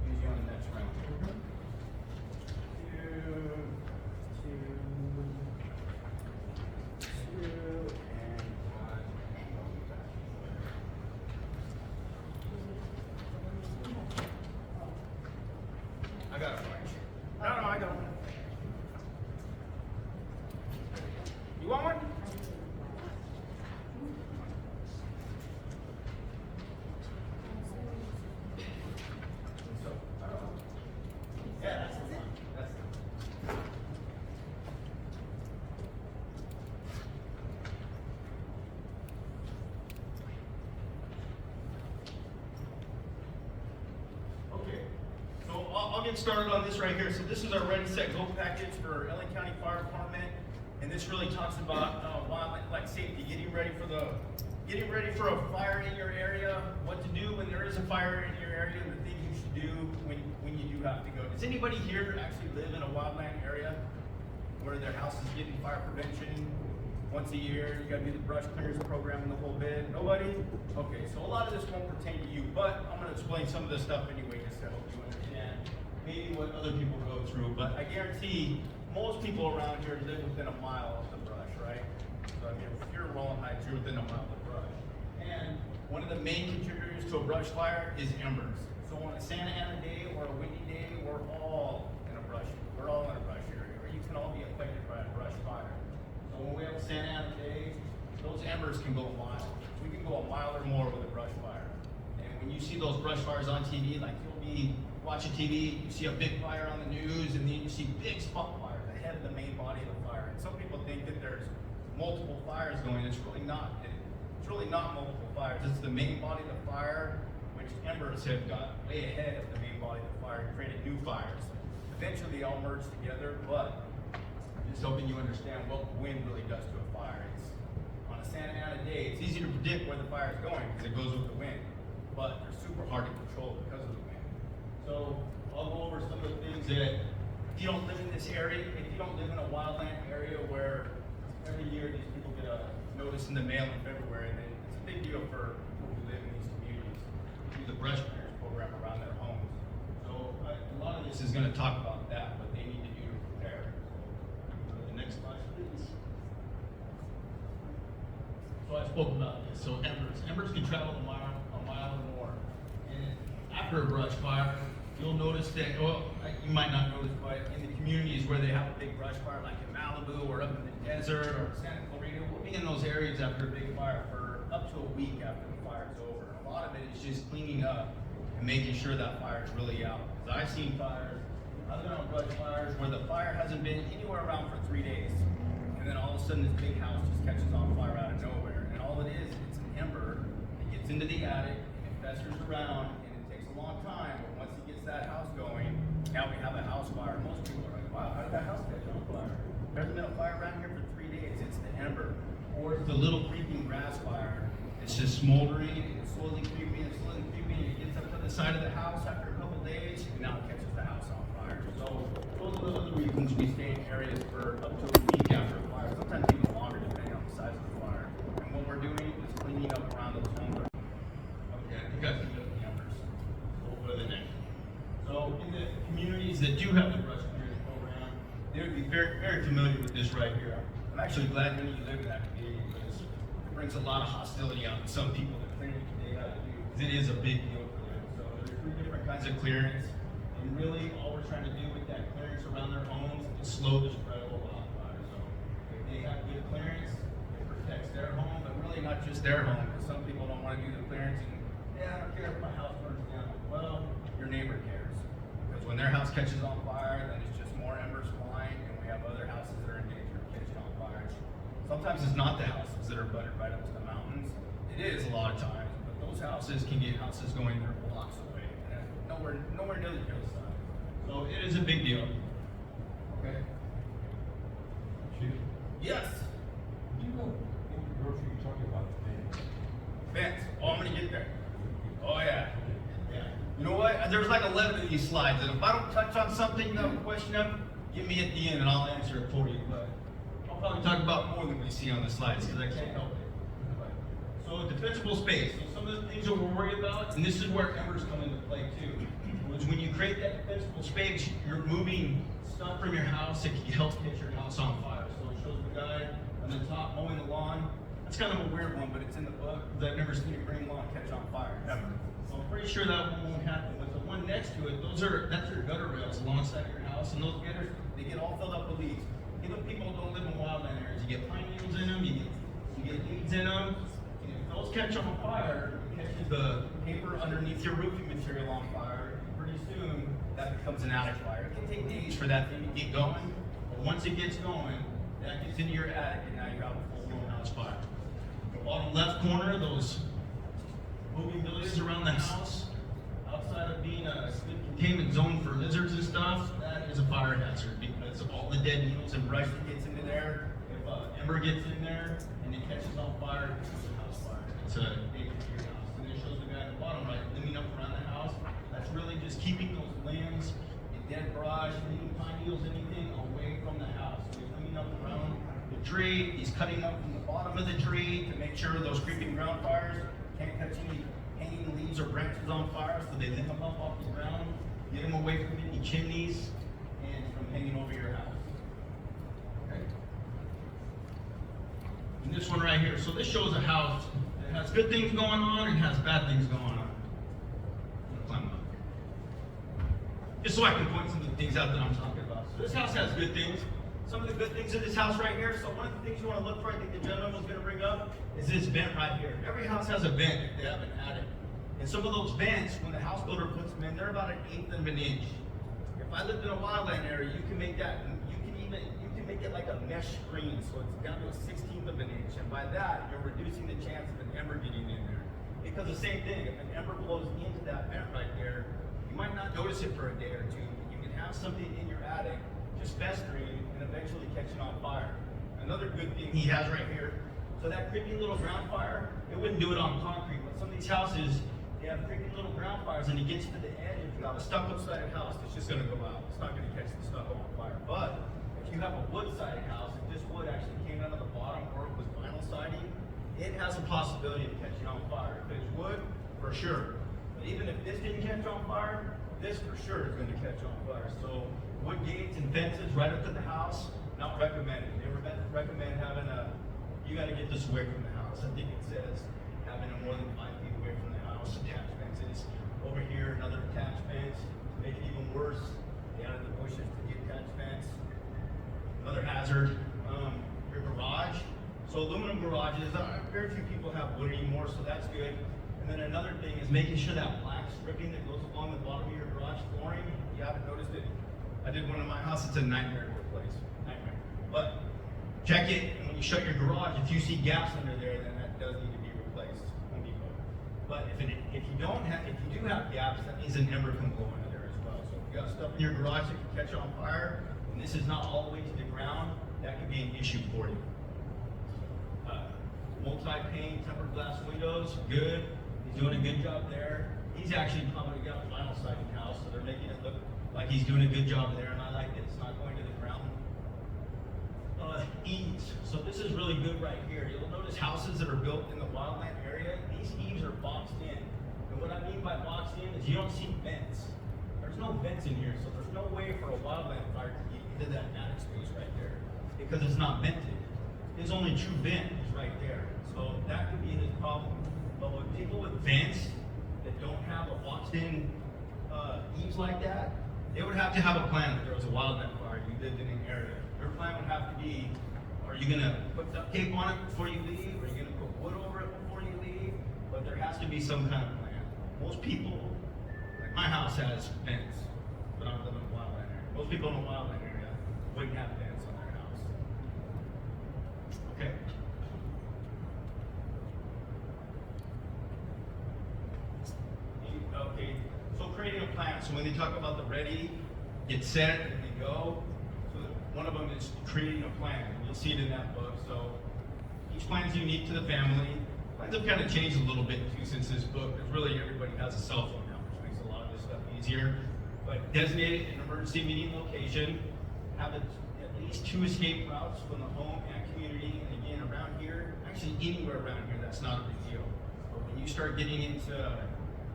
S16: use you on the next round. Two, and one. I got it right. No, I got one. You want one? Yeah, that's the one. That's the one. Okay, so I'll get started on this right here. So this is our Ready, Set, Go package for LA County Fire Department, and this really talks about wildlife safety, getting ready for a fire in your area, what to do when there is a fire in your area, and the things you should do when you do have to go. Does anybody here actually live in a wildland area where their house is getting fire prevention once a year? You gotta do the brush clearance program and the whole bit. Nobody? Okay, so a lot of this won't pertain to you, but I'm gonna explain some of this stuff anyway, just to help you understand maybe what other people go through. But I guarantee most people around here live within a mile of the brush, right? So I mean, if you're in Rowland Heights, you're within a mile of the brush. And one of the main contributors to a brush fire is embers. So on a Santa Ana day or a windy day, we're all in a brush area, or you can all be affected by a brush fire. So when we have a Santa Ana day, those embers can go a mile. We can go a mile or more with a brush fire. And when you see those brush fires on TV, like you'll be watching TV, you see a big fire on the news, and then you see big spot fires ahead of the main body of the fire. And some people think that there's multiple fires going. It's really not. It's really not multiple fires. It's the main body of the fire, which embers have got way ahead of the main body of the fire and created new fires. Eventually they all merge together, but I'm just hoping you understand what wind really does to a fire. It's, on a Santa Ana day, it's easy to predict where the fire is going because it goes with the wind, but they're super hard to control because of the wind. So I'll go over some of the things that, if you don't live in this area, if you don't live in a wildland area where every year these people get a notice in the mail in February, and it's a big deal for people who live in these communities, do the brush clearance program around their homes. So a lot of this is going to talk about that, what they need to do to prepare. So the next slide, please. So I spoke about this. So embers can travel a mile or more. And after a brush fire, you'll notice that, well, you might not notice, but in the communities where they have a big brush fire, like in Malibu or up in the desert or Santa Clarita, we'll be in those areas after a big fire for up to a week after the fire's over. And a lot of it is just cleaning up and making sure that fire is really out. Because I've seen fires, I've been on brush fires where the fire hasn't been anywhere around for 3 days. And then all of a sudden this big house just catches on fire out of nowhere. And all it is, it's an ember that gets into the attic and it festers around, and it takes a long time, but once it gets that house going, now we have a house fire. Most people are like, wow, how did that house catch on fire? There hasn't been a fire around here for 3 days. It's the ember. Or it's the little creeping grass fire. It's just smoldering, and it's slowly creeping, and it gets up to the side of the house after a couple days, and now it catches the house on fire. So those are the other reasons we stay in areas for up to a week after a fire, sometimes even longer depending on the size of the fire. And what we're doing is cleaning up around those homes. Okay, I think I've cleaned up the embers. We'll go to the next. So in the communities that do have the brush clearance program, they would be very, very familiar with this right here. I'm actually glad many of you live in that community because it brings a lot of hostility out to some people that clearing they have to do, because it is a big deal for them. So there's 3 different kinds of clearance, and really all we're trying to do with that clearance around their homes is slow the spread of a wildfire. So they have good clearance, it protects their home, but really not just their home, because some people don't want to do the clearance and, yeah, I don't care if my house burns down. Well, your neighbor cares. Because when their house catches on fire, then it's just more embers flying, and we have other houses that are in danger of catching on fire. Sometimes it's not the houses that are butted right up to the mountains. It is a lot of times, but those houses can get houses going their blocks away, and nowhere near the hillside. So it is a big deal. Okay. Yes.
S3: Do you know in the grocery you talking about the
S16: Vents. Oh, I'm gonna get there. Oh yeah. Yeah. You know what? There's like 11 of these slides, and if I don't touch on something you have a question of, give me at the end and I'll answer it for you. But I'll probably talk about more than we see on the slides because I can't help it. So defensible space. So some of the things that we're worried about, and this is where embers come into play too, was when you create that defensible space, you're moving stuff from your house that can help get your house on fire. So it shows the guy on the top mowing the lawn. That's kind of a weird one, but it's in the book because I've never seen a green lawn catch on fire ever. So I'm pretty sure that one won't happen. But the one next to it, that's your gutter rails alongside your house, and those gutters, they get all filled up with leaves. Even people who don't live in wildland areas, you get pine needles in them, you get leaves in them. And if those catch on fire, it catches the paper underneath your roofing material on fire. And pretty soon, that becomes an attic fire. It can take days for that thing to get going, but once it gets going, that gets into your attic, and now you have a full-blown house fire. The bottom left corner, those moving buildings around the house, outside of being a good containment zone for lizards and stuff, that is a fire hazard because of all the dead needles and brush that gets into there. If ember gets in there and it catches on fire, it becomes a house fire. It's a danger to your house. And it shows the guy at the bottom right, limbing up around the house. That's really just keeping those limbs, and dead brush, any pine needles, anything away from the house. So he's limbing up around the tree. He's cutting up from the bottom of the tree to make sure those creeping ground fires can't catch any hanging leaves or branches on fire, so they lift them up off the ground, get them away from any chimneys and from hanging over your house. Okay. And this one right here, so this shows a house that has good things going on and has bad things going on. I'm gonna climb up. Just so I can point some of the things out that I'm talking about. So this house has good things. Some of the good things of this house right here. So one of the things you want to look for, I think the gentleman was going to bring up, is this vent right here. Every house has a vent if they have an attic. And some of those vents, when the house builder puts them in, they're about 1/8 of an inch. If I lived in a wildland area, you can make that, you can make it like a mesh screen, so it's down to 1/16 of an inch. And by that, you're reducing the chance of an ember getting in there. Because the same thing, if an ember blows into that vent right there, you might not notice it for a day or two, but you can have something in your attic just festering and eventually catching on fire. Another good thing he has right here, so that creepy little ground fire, it wouldn't do it on concrete, but some of these houses, they have creepy little ground fires, and it gets to the edge. If you have a stucco-sided house, it's just gonna go out. It's not gonna catch the stucco on fire. But if you have a wood-sided house, if this wood actually came out of the bottom or it was vinyl siding, it has a possibility of catching on fire. If it's wood, for sure. But even if this didn't catch on fire, this for sure is gonna catch on fire. So wood gates and fences right up to the house, not recommended. They recommend having you gotta get this away from the house. I think it says having it more than 5 feet away from the house. Attached fences. Over here, another attached fence. To make it even worse, down in the bushes to the attached fence. Another hazard, your garage. So aluminum garages, very few people have wood anymore, so that's good. And then another thing is making sure that black stripping that goes along the bottom of your garage flooring, if you haven't noticed it, I did one in my house, it's a nightmare to replace. Nightmare. But check it, and when you shut your garage, if you see gaps under there, then that does need to be replaced. But if you do have gaps, that means an ember can blow into there as well. So if you got stuff in your garage that can catch on fire, and this is not all the way to the ground, that could be an issue for you. Multi-pane tempered glass windows, good. He's doing a good job there. He's actually probably got a vinyl siding house, so they're making it look like he's doing a good job there, and I like it. It's not going to the ground. Eaves. So this is really good right here. You'll notice houses that are built in the wildland area, these eaves are boxed in. And what I mean by boxed in is you don't see vents. There's no vents in here, so there's no way for a wildland fire to get into that attic space right there because it's not vented. His only true vent is right there. So that could be his problem. But with people with vents that don't have a boxed in eaves like that, they would have to have a plan if there was a wildland fire and you lived in an area. Your plan would have to be, or Are you gonna put duct tape on it before you leave? Are you gonna put wood over it before you leave? But there has to be some kind of plan. Most people, like my house has fence, but I don't live in a wildland area. Most people in a wildland area wouldn't have fence on their house. Okay. Okay, so creating a plan. So when they talk about the ready, get set, and they go, so one of them is creating a plan. You'll see it in that book. So each plan is unique to the family. Plans have kind of changed a little bit too since this book, because really everybody has a cell phone now, which makes a lot of this stuff easier. But designate an emergency meeting location, have at least 2 escape routes from the home and community. And again, around here, actually anywhere around here, that's not a big deal. But when you start getting into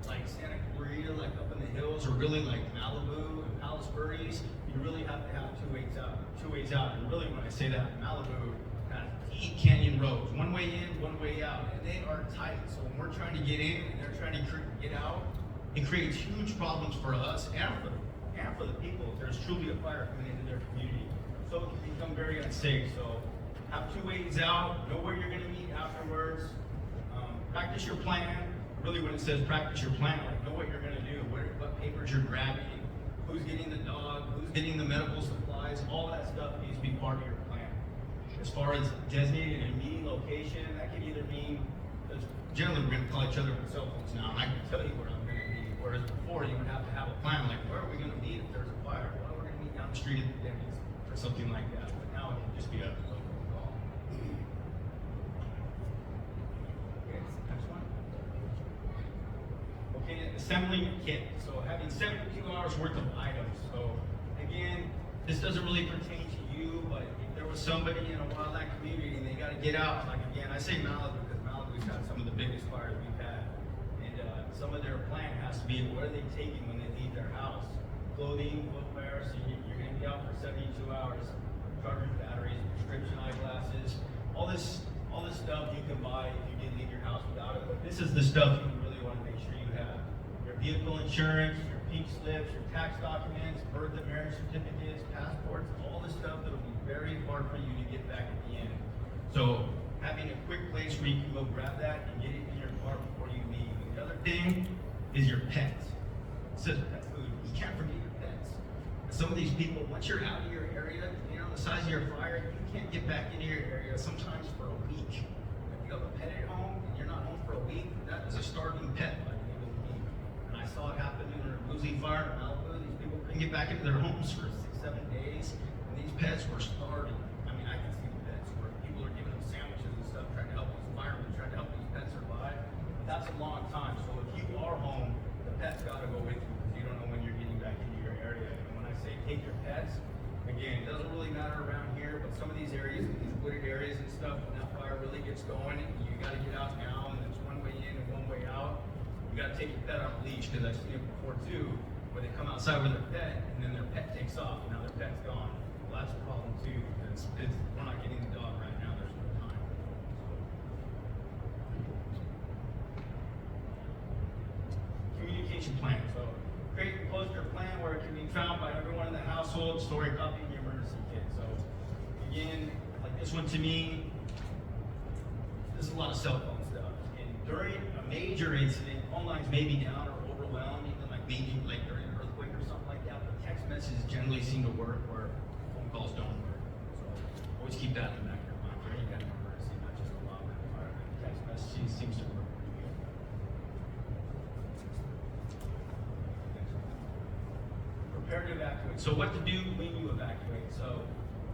S16: like Santa Clarita, like up in the hills, or really like Malibu and Palos Verdes, you really have to have 2 ways out. 2 ways out. And really, when I say that, Malibu has deep canyon roads, 1 way in, 1 way out, and they are tight. So when we're trying to get in and they're trying to get out, it creates huge problems for us and for the people if there's truly a fire coming into their community. So it can become very unsafe. So have 2 ways out, know where you're going to meet afterwards, practice your plan. Really, when it says practice your plan, like know what you're going to do, what papers you're grabbing, who's getting the dog, who's getting the medical supplies, all that stuff needs to be part of your plan. As far as designating a meeting location, that could either mean, because generally we're going to call each other with cell phones now, and I can tell you where I'm going to be, whereas before you would have to have a plan, like where are we going to meet if there's a fire? Well, we're going to meet down the street at the dentist, or something like that. But now it can just be a phone call. Okay, next one. Okay, assembling a kit. So having 72 hours worth of items. So again, this doesn't really pertain to you, but if there was somebody in a wildland community and they got to get out, like again, I say Malibu because Malibu's had some of the biggest fires we've had. And some of their plan has to be what are they taking when they leave their house? Clothing, footwear, so you're going to be out for 72 hours. Charging batteries, prescription eyeglasses, all this stuff you can buy if you did leave your house without it. But this is the stuff you really want to make sure you have. Your vehicle insurance, your pink slips, your tax documents, birth and marriage certificates, passports, all this stuff that'll be very hard for you to get back at the end. So having a quick place where you can go grab that and get it in your car before you leave. And the other thing is your pets. It says pet food. You can't forget your pets. Some of these people, once you're out of your area, you know, the size of your fire, you can't get back into your area sometimes for a week. If you have a pet at home and you're not home for a week, that is a starving pet by the end of the week. And I saw it happen in a Rowland fire in Malibu. These people couldn't get back into their homes for 6-7 days, and these pets were starving. I mean, I can see the pets where people are giving them sandwiches and stuff, trying to help these firemen, trying to help these pets survive. That's a long time. So if you are home, the pet's got to go with you because you don't know when you're getting back into your area. And when I say take your pets, again, it doesn't really matter around here, but some of these areas, these wooded areas and stuff, when that fire really gets going, you got to get out now, and there's 1 way in and 1 way out. You got to take your pet on a leash, because I've seen it before too, where they come outside with their pet, and then their pet takes off, and now their pet's gone. Well, that's a problem too, because we're not getting the dog right now. There's no time. Communication plan. So create a poster plan where it can be found by everyone in the household, story copy in your emergency kit. So again, like this one to me, this is a lot of cell phone stuff. And during a major incident, phone lines may be down or overwhelmed, even like maybe like during an earthquake or something like that, but text messages generally seem to work where phone calls don't work. So always keep that in the back of your mind. Right? You got an emergency, not just a wildland fire. Text messaging seems to work pretty good. Prepare to evacuate. So what to do when you evacuate. So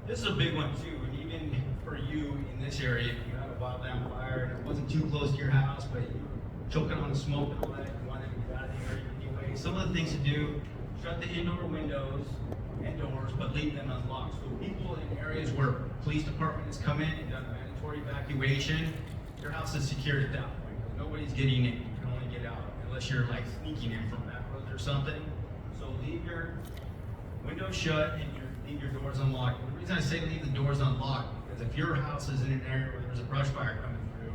S16: this is a big one too, and even for you in this area, if you had a wildland fire and it wasn't too close to your house, but you were choking on the smoke and all that, you wanted to get out of the area anyway. Some of the things to do, shut the indoor windows and doors, but leave them unlocked. So people in areas where police department has come in and done a mandatory evacuation, your house is secured at that point. Nobody's getting in. You can only get out unless you're like sneaking in from back roads or something. So leave your windows shut and leave your doors unlocked. And the reason I say leave the doors unlocked, because if your house is in an area where there's a brush fire coming through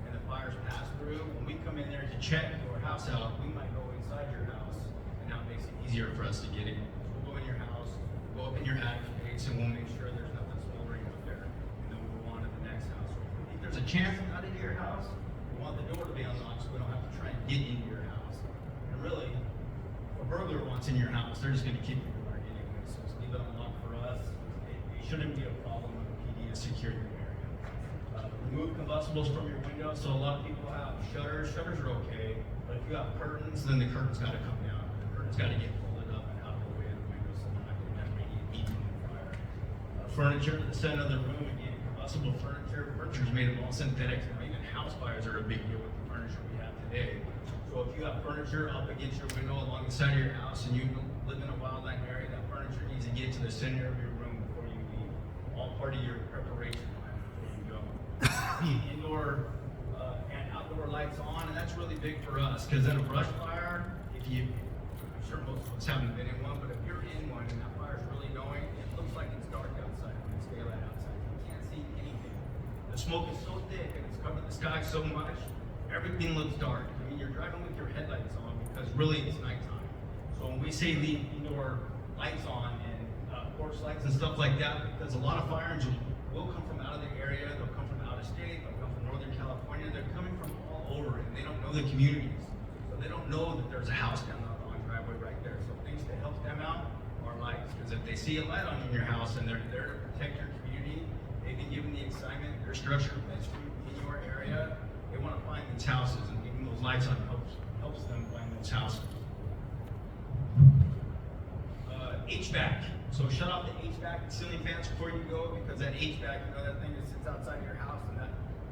S16: and the fire's passed through, when we come in there to check your house out, we might go inside your house, and now it makes it easier for us to get in. So we'll go in your house, go up in your attic space, and we'll make sure there's nothing smoldering up there. And then we'll there's a chance of not into your house, we want the door to be unlocked so we don't have to try and get into your house. And really, if a burglar wants in your house, they're just gonna kick your door anyway, so just leave it unlocked for us. It shouldn't be a problem when the PD has secured your area. Remove combustibles from your windows. So a lot of people have shutters. Shutters are okay, but if you have curtains, then the curtains gotta come down. The curtains gotta get folded up and out of the way of the windows so they're not getting that radiant heat from the fire. Furniture to the center of the room, again, combustible furniture. Furniture is made of all synthetics. Now, even house fires are a big deal with the furniture we have today. So if you have furniture up against your window along the side of your house and you live in a wildland area, that furniture needs to get to the center of your room before you leave. All part of your preparation plan before you go. Indoor and outdoor lights on, and that's really big for us because in a brush fire, I'm sure most of us haven't been in one, but if you're in one and that fire's really going, it looks like it's dark outside when it's daylight outside. You can't see anything. The smoke is so thick and it's covered the sky so much, everything looks dark. I mean, you're driving with your headlights on because really it's nighttime. So when we say leave indoor lights on and porch lights and stuff like that, because a lot of fire engines will come from out of the area, they'll come from out of state, they'll come from Northern California, they're coming from all over and they don't know the communities. So they don't know that there's a house down the long driveway right there. So things to help them out are lights, because if they see a light on in your house and they're there to protect your community, they've been given the assignment, they're structured in your area, they want to find these houses, and leaving those lights on helps them find those houses. HVAC. So shut off the HVAC and ceiling fans before you go, because that HVAC, you know, that thing that sits outside your house and that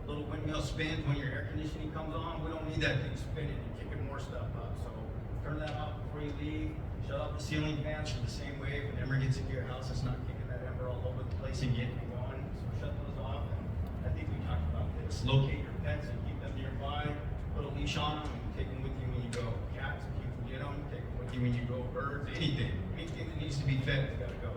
S16: little windmill spins when your air conditioning comes on. We don't need that thing spinning and kicking more stuff up. So turn that off before you leave. Shut off the ceiling fans for the same way. If an ember gets into your house, it's not kicking that ember all over the place and getting it going. So shut those off. And I think we talked about this. Locate your pets and keep them nearby. Put a leash on them and take them with you when you go. Cats, if you can get them, take them with you when you go. Birds, anything. Anything that needs to be fed has got to go.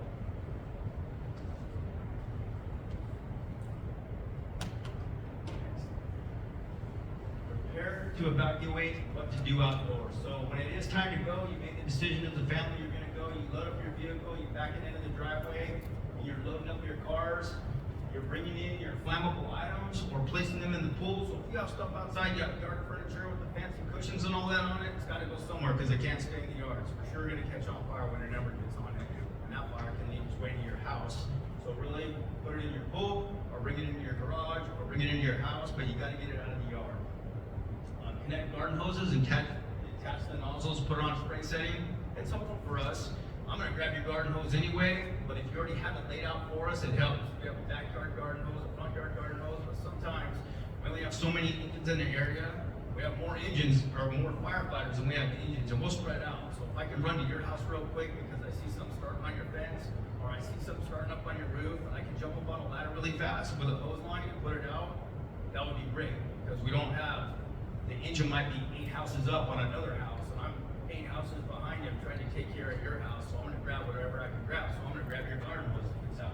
S16: Prepare to evacuate what to do outdoors. So when it is time to go, you make the decision as a family you're going to go, you load up your vehicle, you back it into the driveway, and you're loading up your cars, you're bringing in your flammable items or placing them in the pool. So if you have stuff outside, you have yard furniture with the fancy cushions and all that on it, it's got to go somewhere because it can't stay in the yard. It's for sure going to catch on fire when it ever gets on it, and that fire can lead its way to your house. So really, put it in your pool, or bring it into your garage, or bring it into your house, but you got to get it out of the yard. Connect garden hoses and attach the nozzles, put it on spray setting. It's helpful for us. I'm going to grab your garden hose anyway, but if you already have it laid out for us, it helps. We have a backyard garden hose, a front yard garden hose, but sometimes we only have so many engines in the area. We have more engines, or more firefighters than we have engines, and we'll spread out. So if I can run to your house real quick because I see something starting on your fence, or I see something starting up on your roof, and I can jump up on a ladder really fast with a hose line and put it out, that would be great, because we don't have, the engine might be 8 houses up on another house, and I'm 8 houses behind you trying to take care of your house, so I'm going to grab whatever I can grab. So I'm going to grab your garden hose if it's out.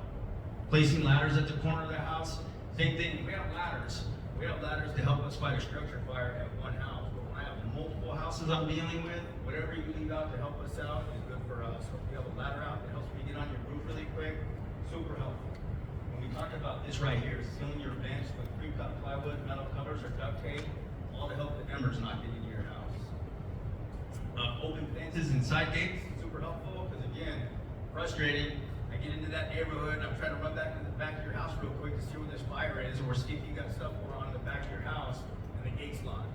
S16: Placing ladders at the corner of the house, same thing. We have ladders. We have ladders to help us fight a structure fire at one house. But when I have multiple houses I'm dealing with, whatever you leave out to help us out is good for us. So if you have a ladder out that helps me get on your roof really quick, super helpful. When we talk about this right here, sealing your vents with pre-cut plywood, metal covers, or duct tape, all to help the embers not get into your house. Open fences and side gates, super helpful, because again, frustrating. I get into that neighborhood and I'm trying to run back to the back of your house real quick to see where this fire is, or see if you got stuff going on in the back of your house and the gate's locked.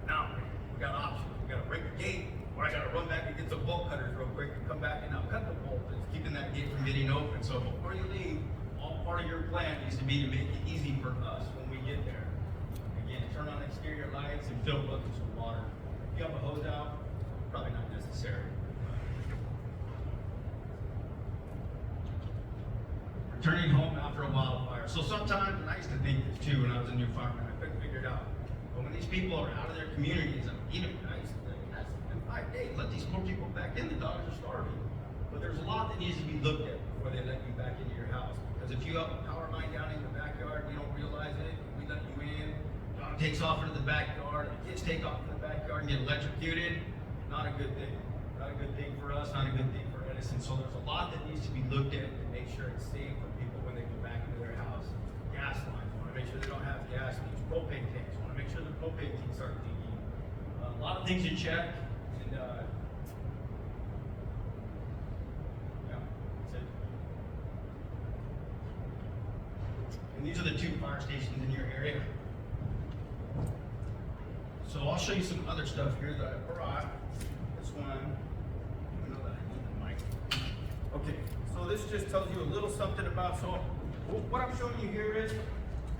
S16: Now, we got options. We got to break the gate, or I got to run back and get some bolt cutters real quick and come back and now cut the bolt that's keeping that gate from getting open. So before you leave, all part of your plan needs to be to make it easy for us when we get there. Again, turn on exterior lights and fill buckets with water. If you have a hose out, probably not necessary. Returning home after a wildfire. So sometimes, and I used to think this too when I was a new fireman, I couldn't figure it out. But when these people are out of their communities, I used to think, that's been 5 days, let these poor people back in, the dogs are starving. But there's a lot that needs to be looked at before they let you back into your house. Because if you have a power line down in the backyard, we don't realize it, and we let you in, dog takes off into the backyard, the kids take off in the backyard and get electrocuted, not a good thing. Not a good thing for us, not a good thing for Edison. So there's a lot that needs to be looked at to make sure it's safe for people when they go back into their house. Gas lines, want to make sure they don't have gas leaks. Propane tanks, want to make sure the propane tanks aren't leaking. A lot of things you check, and yeah, that's it. And these are the 2 fire stations in your area. So I'll show you some other stuff here that I brought. This one, I know that I need the mic. Okay, so this just tells you a little something about, so what I'm showing you here is,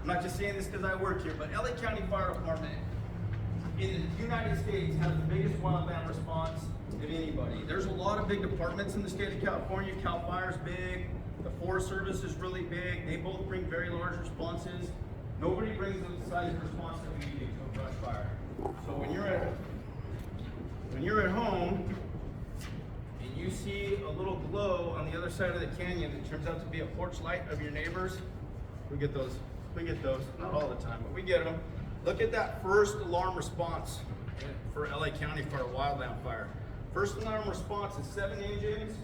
S16: I'm not just saying this because I work here, but LA County Fire Department in the United States has the biggest wildland response of anybody. There's a lot of big departments in the state of California. CAL FIRE's big, the Forest Service is really big. They both bring very large responses. Nobody brings the size of response that we do to a brush fire. So when you're at home and you see a little glow on the other side of the canyon that turns out to be a porch light of your neighbors, we get those, not all the time, but we get them. Look at that first alarm response for LA County for a wildland fire. First alarm response is 7 engines,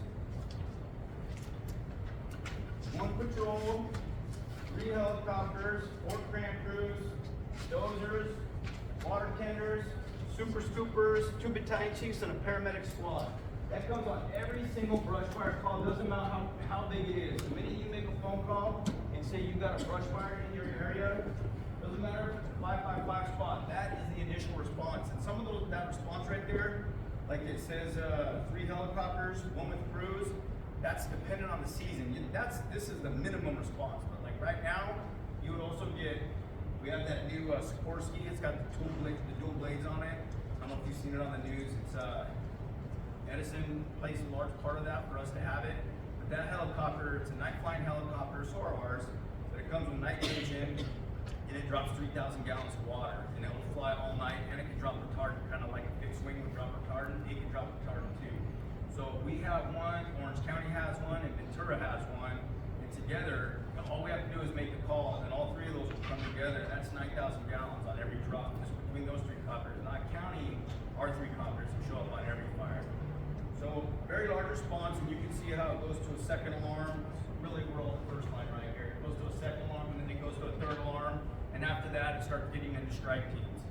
S16: 1 patrol, 3 helicopters, 4 cran crews, dozers, water tenders, super scoopers, 2 battalion chiefs, and a paramedic squad. That comes on every single brush fire call. Doesn't matter how big it is. The minute you make a phone call and say you got a brush fire in your area, doesn't matter, 555 spot. That is the initial response. And some of that response right there, like it says 3 helicopters, 1 with crews, that's dependent on the season. This is the minimum response. But like right now, you would also get, we have that new Sikorsky. It's got the dual blades on it. I don't know if you've seen it on the news. It's Edison plays a large part of that for us to have it. But that helicopter, it's a night flying helicopter, so are ours. But it comes with night engine, and it drops 3,000 gallons of water, and it will fly all night, and it can drop retardant, kind of like a fixed wing would drop retardant. It can drop retardant too. So we have one, Orange County has one, and Ventura has one, and together, all we have to do is make the call, and all 3 of those will come together. That's 9,000 gallons on every drop, just between those 3 copters, not counting our 3 copters that show up on every fire. So very large response, and you can see how it goes to a second alarm. Really, we're all the first line right here. It goes to a second alarm, and then it goes to a 3rd alarm, and after that, it starts getting into strike teams.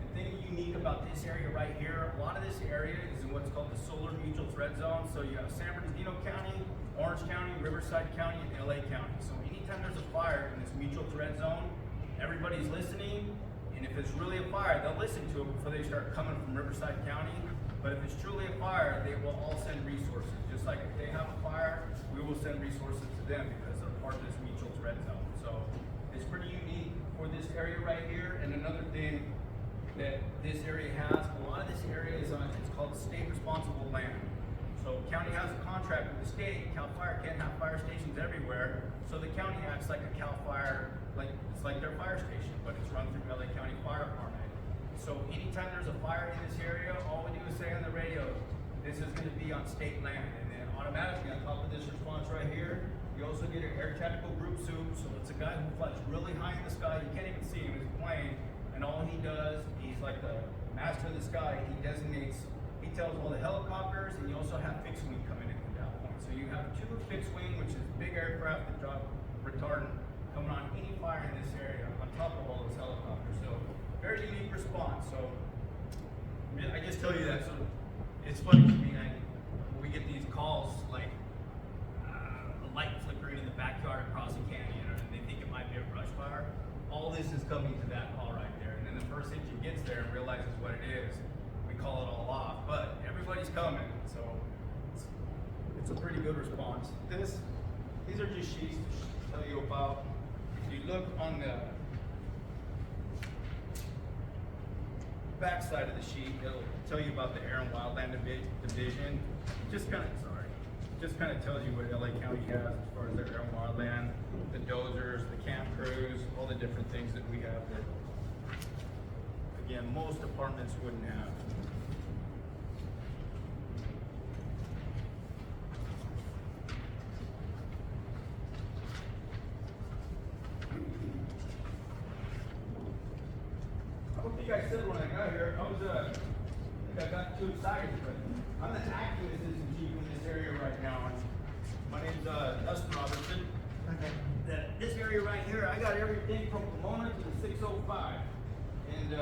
S16: The thing unique about this area right here, a lot of this area is in what's called the Solar Mutual Threat Zone. So you have San Bernardino County, Orange County, Riverside County, and LA County. So anytime there's a fire in this mutual threat zone, everybody's listening, and if it's really a fire, they'll listen to it before they start coming from Riverside County. But if it's truly a fire, they will all send resources. Just like if they have a fire, we will send resources to them because they're part of this mutual threat zone. So it's pretty unique for this area right here. And another thing that this area has, a lot of this area is on, it's called state responsible land. So county has a contract with the state. CAL FIRE can't have fire stations everywhere. So the county acts like a CAL FIRE, like it's like their fire station, but it's run through LA County Fire Department. So anytime there's a fire in this area, all we do is say on the radio, this is going to be on state land. And then automatically on top of this response right here, you also get an air tactical group soup. So it's a guy who flies really high in the sky. You can't even see him, he's plane. And all he does, he's like the master of the sky. He designates, he tells all the helicopters, and you also have fixed wing coming in from that point. So you have 2 fixed wing, which is big aircraft that drop retardant, coming on any fire in this area on top of all those helicopters. So very unique response. So I just tell you that. So it's funny to me. We get these calls like a light flickering in the backyard across a canyon, and they think it might be a brush fire. All this is coming to that call right there. And then the first engine gets there and realizes what it is, we call it all off. But everybody's coming, so it's a pretty good response. These are just sheets to tell you about. If you look on the back side of the sheet, it'll tell you about the Air and Wildland Division. Just kind of tells you what LA County has as far as their Air and Wildland, the dozers, the camp crews, all the different things that we have that, again, most departments wouldn't have. I don't think I said when I got here, I think I got too excited, but I'm the acting assistant chief in this area right now. My name's Dustin Robertson. that this area right here, I got everything from Pomona to the 605. And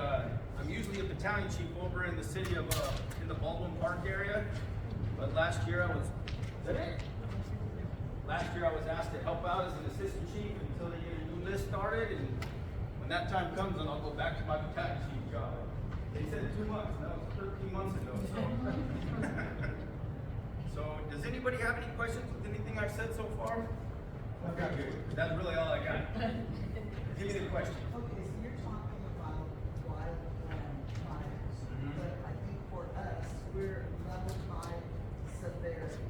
S16: I'm usually a battalion chief over in the city of, in the Baldwin Park area. But last year I was, is that it? Last year I was asked to help out as an assistant chief until they get a new list started. And when that time comes, then I'll go back to my battalion chief job. They said 2 months, and that was 13 months ago, so. So, does anybody have any questions with anything I've said so far? Okay, good. That's really all I got. Give me the question.
S17: Okay, so you're talking about wildland fires, but I think for us, we're level 5 severity.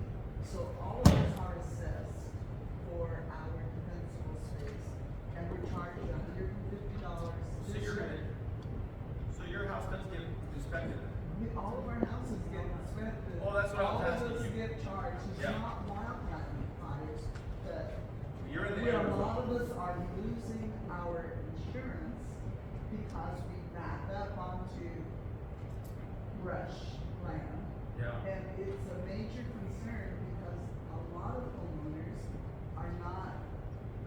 S17: So all of us are assessed for our defensible space, and we're charged $150.
S16: So you're in it. So your house does get inspected?
S17: All of our houses get inspected.
S16: Oh, that's what I was asking
S17: All of us
S16: you.
S17: get charged. It's
S16: Yeah.
S17: not wildland fires, but
S16: You're in the
S17: a
S16: area.
S17: lot of us are losing our insurance because we back up onto brush land.
S16: Yeah.
S17: And it's a major concern because a lot of homeowners are not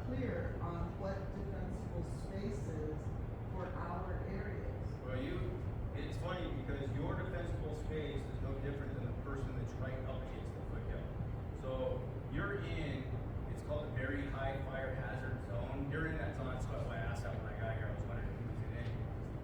S17: clear on what defensible space is for our areas.
S16: Well, it's funny because your defensible space is no different than the person that's right up against the foothill. So you're in, it's called a very high fire hazard zone. You're in that zone. That's why I asked that when I got here. I was wondering who was in it.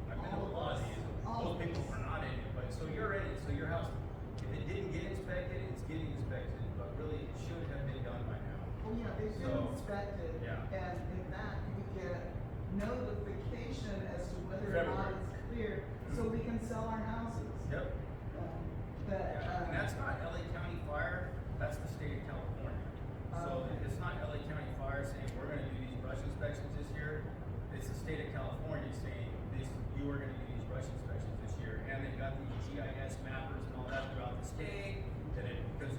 S16: I've been to a lot of these. Most people are not in it, but so you're in it. So your house, if it didn't get inspected, it's getting inspected, but really it should have been done by now.
S17: Oh yeah, they've been inspected, and in that we get notification as to whether or not it's clear, so we can sell our houses.
S16: Yep.
S17: But
S16: And that's not LA County Fire, that's the state of California. So it's not LA County Fire saying we're gonna do these brush inspections this year. It's the state of California saying this, you are gonna do these brush inspections this year. And they've got these GIS mappers and all that throughout the state. Because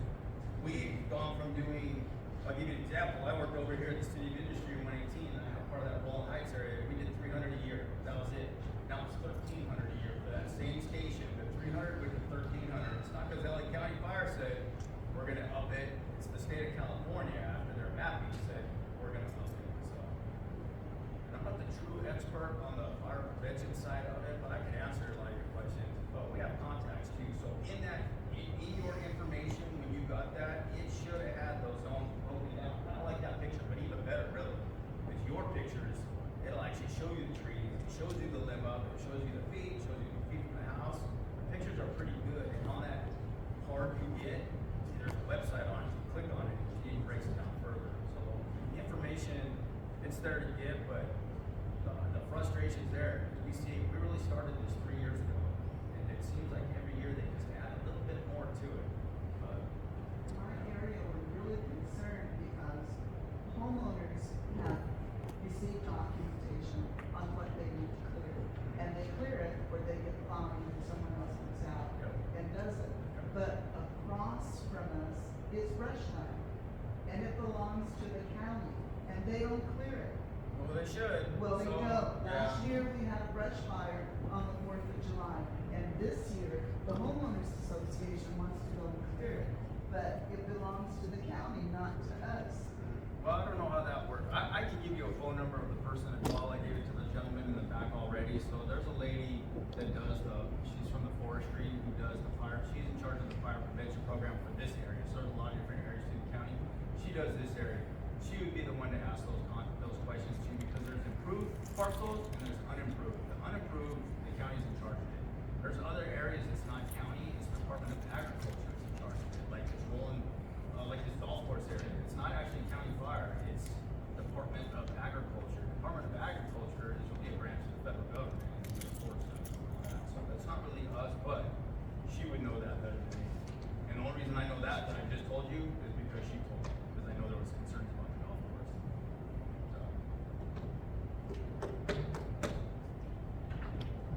S16: we've gone from doing, I'll give you an example. I worked over here at the City of Industry in 118, and I have part of that Rowland Heights area. We did 300 a year. That was it. Now it's 1,300 a year for that same station. The 300 with the 1,300. It's not because LA County Fire said we're going to up it. It's the state of California after their mapping said we're going to up it. So, and I'm not the true expert on the fire prevention side of it, but I can answer a lot of your questions. But we have contacts too. So in your information, when you got that, it should have had those zones broken down. Kind of like that picture, but even better, really. Because your pictures, it'll actually show you the trees, it shows you the limb up, it shows you the feet, it shows you the feet from the house. The pictures are pretty good. And on that card you get, there's a website on it. You click on it, it breaks it down further. So the information, it's there to get, but the frustration's there. Because we really started this 3 years ago. And it seems like every year they just add a little bit more to it.
S17: my area, we're really concerned because homeowners have received documentation on what they need to clear. And they clear it, or they get fined, and someone else comes out and does it. But across from us is brush land, and it belongs to the county, and they don't clear it.
S16: Well, they should.
S17: Well, they
S16: So,
S17: don't.
S16: yeah.
S17: Last year, we had a brush fire on the 4th of July, and this year, the homeowners association wants to go and clear it. But it belongs to the county, not to us.
S16: Well, I don't know how that works. I can give you a phone number of the person to call. I gave it to the gentleman in the back already. So there's a lady that does she's from the forestry who does the fire. She's in charge of the fire prevention program for this area. So there's a lot of different areas in the county. She does this area. She would be the one to ask those questions to because there's improved parcels and there's unimproved. The unimproved, the county's in charge of it. There's other areas that's not county. It's the Department of Agriculture is in charge of it. Like it's Rowland, like this golf course area. It's not actually county fire. It's Department of Agriculture. Department of Agriculture is really a branch of the federal government and supports them and all that. So that's not really us, but she would know that better than me. And the only reason I know that I just told you is because she told me. Because I know there was concerns about the golf course. So.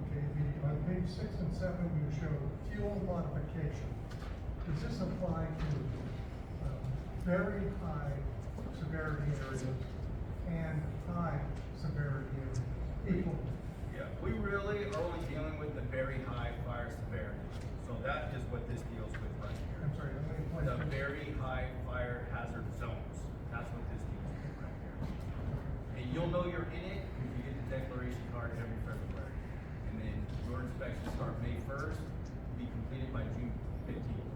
S18: Okay, on page 6 and 7, you show fuel modification. Does this apply to very high severity areas and high severity areas equally?
S16: Yeah, we really are only dealing with the very high fire severity. So that is what this deals with right here.
S18: I'm sorry,
S16: The very high fire hazard zones. That's what this deals with right here. you'll know you're in it if you get the declaration card every February. And then your inspections start May 1st, be completed by June 15th.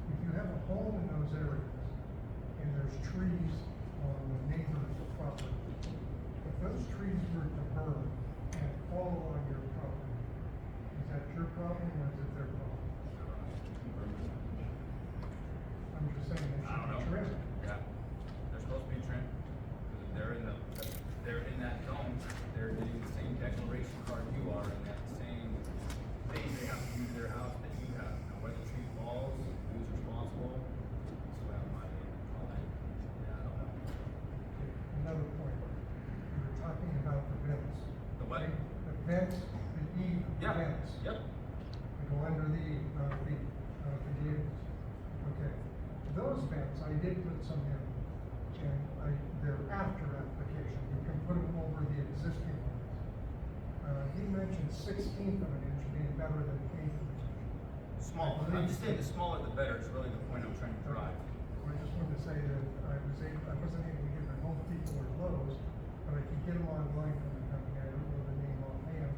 S18: If you have a home in those areas and there's trees on the neighbor's property, if those trees were to burn and fall on your property, is that your problem or is it their problem? I'm just saying they
S16: I don't know.
S18: should be trimmed.
S16: Yeah, they're supposed to be trimmed, because they're in that zone, they're getting the same declaration card you are, and that same thing, they have to use their house that you have. Now, whether the tree falls, who's responsible, so I don't mind all that. Yeah, I don't know.
S18: Another point, you were talking about the vents.
S16: The what?
S18: The vents, the eave vents.
S16: Yep.
S18: They go under the eave, not the gables. Okay, those vents, I did put some in, and they're after application, you can put them over the existing ones. He mentioned 1/16 of an inch being better than 1/8 of an inch.
S16: Small, I'm just saying the smaller the better is really the point I'm trying to drive.
S18: I just wanted to say that I wasn't able to get the Home Depot or Lowe's, but I could get them online from the company, I don't know the name offhand.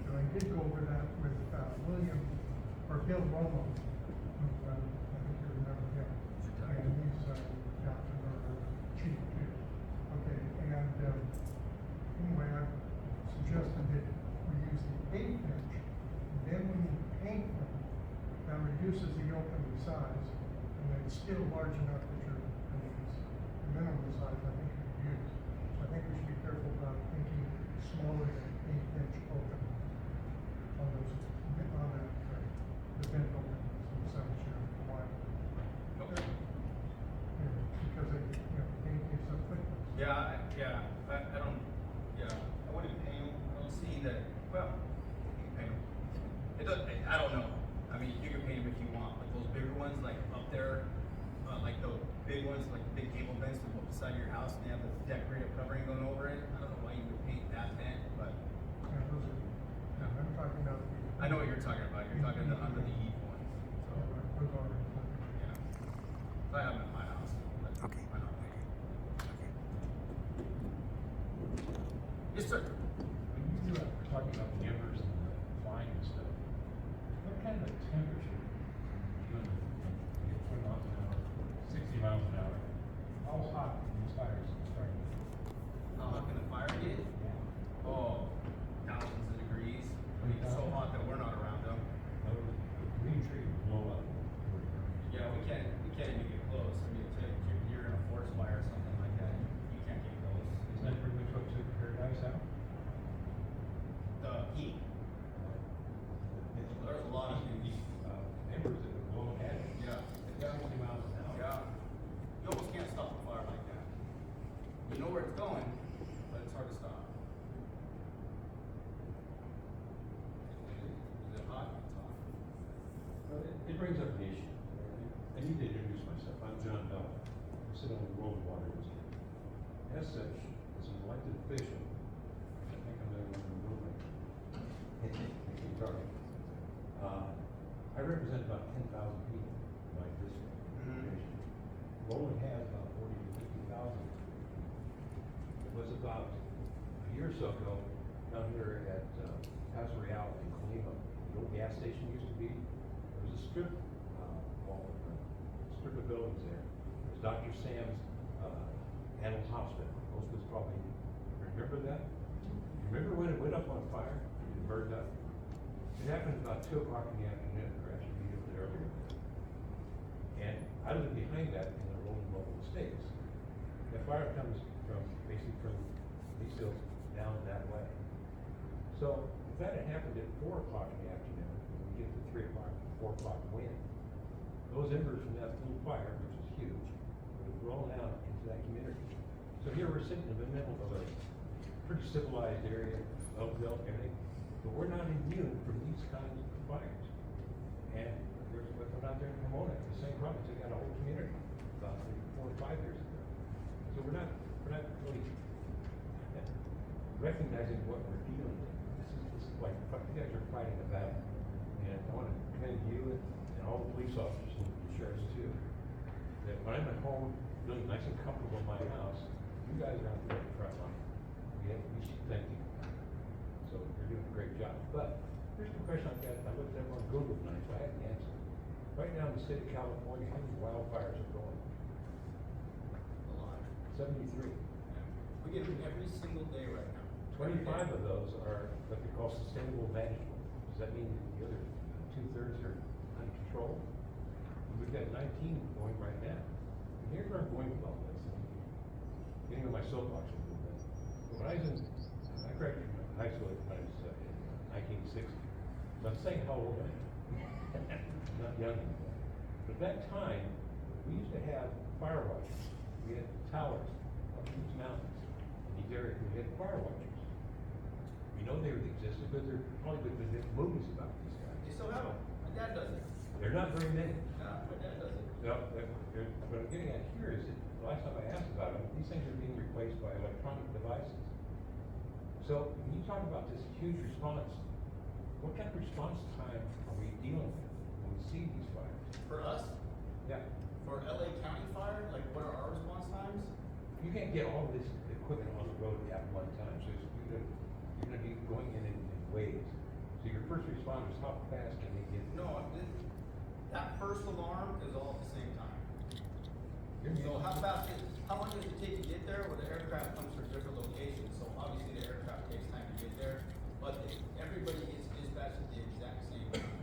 S18: And I did go over that with William, or Bill Romo, who, I think you remember him. And he's captain or chief too. Okay, and anyway, I suggested that we use the 1/8 inch, and then when you paint them, that reduces the opening size, and it's still large enough that you're, I mean, it's the minimum size I think you could use. So I think we should be careful about thinking smaller than 1/8 inch open on those, on the vent openings themselves, you know, wide.
S16: Okay.
S18: Yeah, because they, you know, paint gives up thickness.
S16: I don't, I wouldn't paint them, I don't see that, well, you can paint them. It does, I don't know, I mean, you can paint them if you want, but those bigger ones, like up there, like the big ones, like the big gable vents that go beside your house, and they have the decorative covering going over it, I don't know why you would paint that vent, but.
S18: Yeah, those are, I'm talking about the.
S16: I know what you're talking about, you're talking about under the eave one, so.
S18: Those are.
S16: Yeah. So I have them in my house, but
S1: Okay.
S16: why not? Yes, sir.
S3: When you were talking about the embers and the flying and stuff, what kind of a temperature when you get 20 miles an hour, 60 miles an hour, how hot can these fires start?
S16: How hot can the fire get? Oh, thousands of degrees. I mean, so hot that we're not around them.
S3: The green tree would blow up.
S16: Yeah, we can't even get close. I mean, if you're in a forest fire or something like that, you can't get close.
S3: Isn't that pretty much what took Paradise out?
S16: The heat. There's a lot of heat.
S3: Embers that would blow ahead.
S16: Yeah.
S3: 60 miles an hour.
S16: Yeah. You almost can't stop a fire like that. You know where it's going, but it's hard to stop. Is it hot? It's hot.
S3: Well, it brings up an issue. I need to introduce myself. I'm John Bell. I sit on the Road Water District. As such, as an elected official, I think I'm the one in the room. I keep talking. I represent about 10,000 people in my district. Rowland has about 40 to 50,000. It was about a year or so ago down here at Paso Real in Colima. The old gas station used to be. There was a strip mall, strip of buildings there. There's Dr. Sam's Animal Hospital. Most of us probably remember that. You remember when it went up on fire? It burned up. It happened about 2 o'clock in the afternoon, or actually a little bit earlier. And I live behind that in the Rowland local estates. The fire comes from basically from these hills down that way. So if that had happened at 4 o'clock in the afternoon, when we get to 3 o'clock, 4 o'clock wind, those embers from that little fire, which is huge, would have rolled out into that community. So here we're sitting in the middle of a pretty civilized area, well built, everything, but we're not immune from these kinds of fires. And there's what went out there in Pomona, the same problem, took out a whole community about 4 or 5 years ago. So we're not really recognizing what we're dealing with. This is like, you guys are fighting a battle. And I want to commend you and all the police officers and the sheriffs too, that when I'm at home, feeling nice and comfortable in my house, You guys are out there at the front line. We should thank you. So you're doing a great job. But here's the question I've got. I looked at them on Google tonight, so I have the answer. Right now in the state of California, how many wildfires are going?
S19: A lot.
S3: 73.
S19: We get them every single day right now.
S3: 25 of those are what they call sustainable management. Does that mean the other 2/3 are uncontrolled? We've got 19 going right now. And here's where I'm going with all this. Getting on my soapbox a little bit. When I graduated from high school when I was in 1960. So I'm saying how old I am. Not young anymore. But at that time, we used to have fire watchers. We had towers up in these mountains. In these areas, we had fire watchers. We know they existed, but there probably been movies about these guys.
S19: They still have them. My dad does it.
S3: They're not very many.
S19: No, my dad does it.
S3: No, what I'm getting at here is that the last time I asked about them, these things are being replaced by electronic devices. So when you talk about this huge response, what kind of response time are we dealing with when we see these fires?
S19: For us?
S3: Yeah.
S19: For LA County fire, like what are our response times?
S3: You can't get all of this equipment on the road at one time, so you're gonna be going in waves. So your first responders, how fast can they get?
S19: No, that first alarm is all at the same time. So how long does it take to get there? Well, the aircraft comes from different locations, so obviously the aircraft takes time to get there, but everybody is dispatched at the exact same time.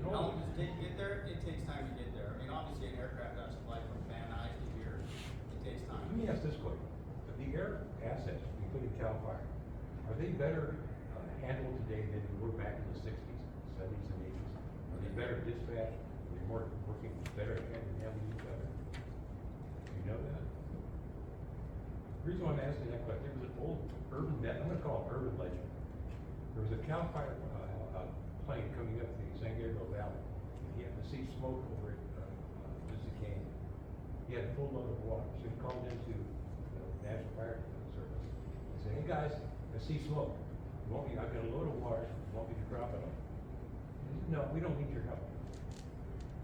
S19: How long does it take to get there? It takes time to get there. I mean, obviously an aircraft has to fly from Van Nuys to here. It takes time.
S3: Let me ask this question. The air assets we put in CAL FIRE, are they better handled today than they were back in the 60s, 70s, and 80s? Are they better dispatched? Are they more working better at handling each other? You know that? The reason why I'm asking that question, there was an old urban, I'm going to call it urban legend. There was a CAL FIRE plane coming up the San Gabriel Valley. He had to see smoke over at Biscayne. He had a full load of water, so he called into the National Fire Service. He said, "Hey guys, I see smoke. I've got a load of water. You want me to drop it on?" He said, "No, we don't need your help."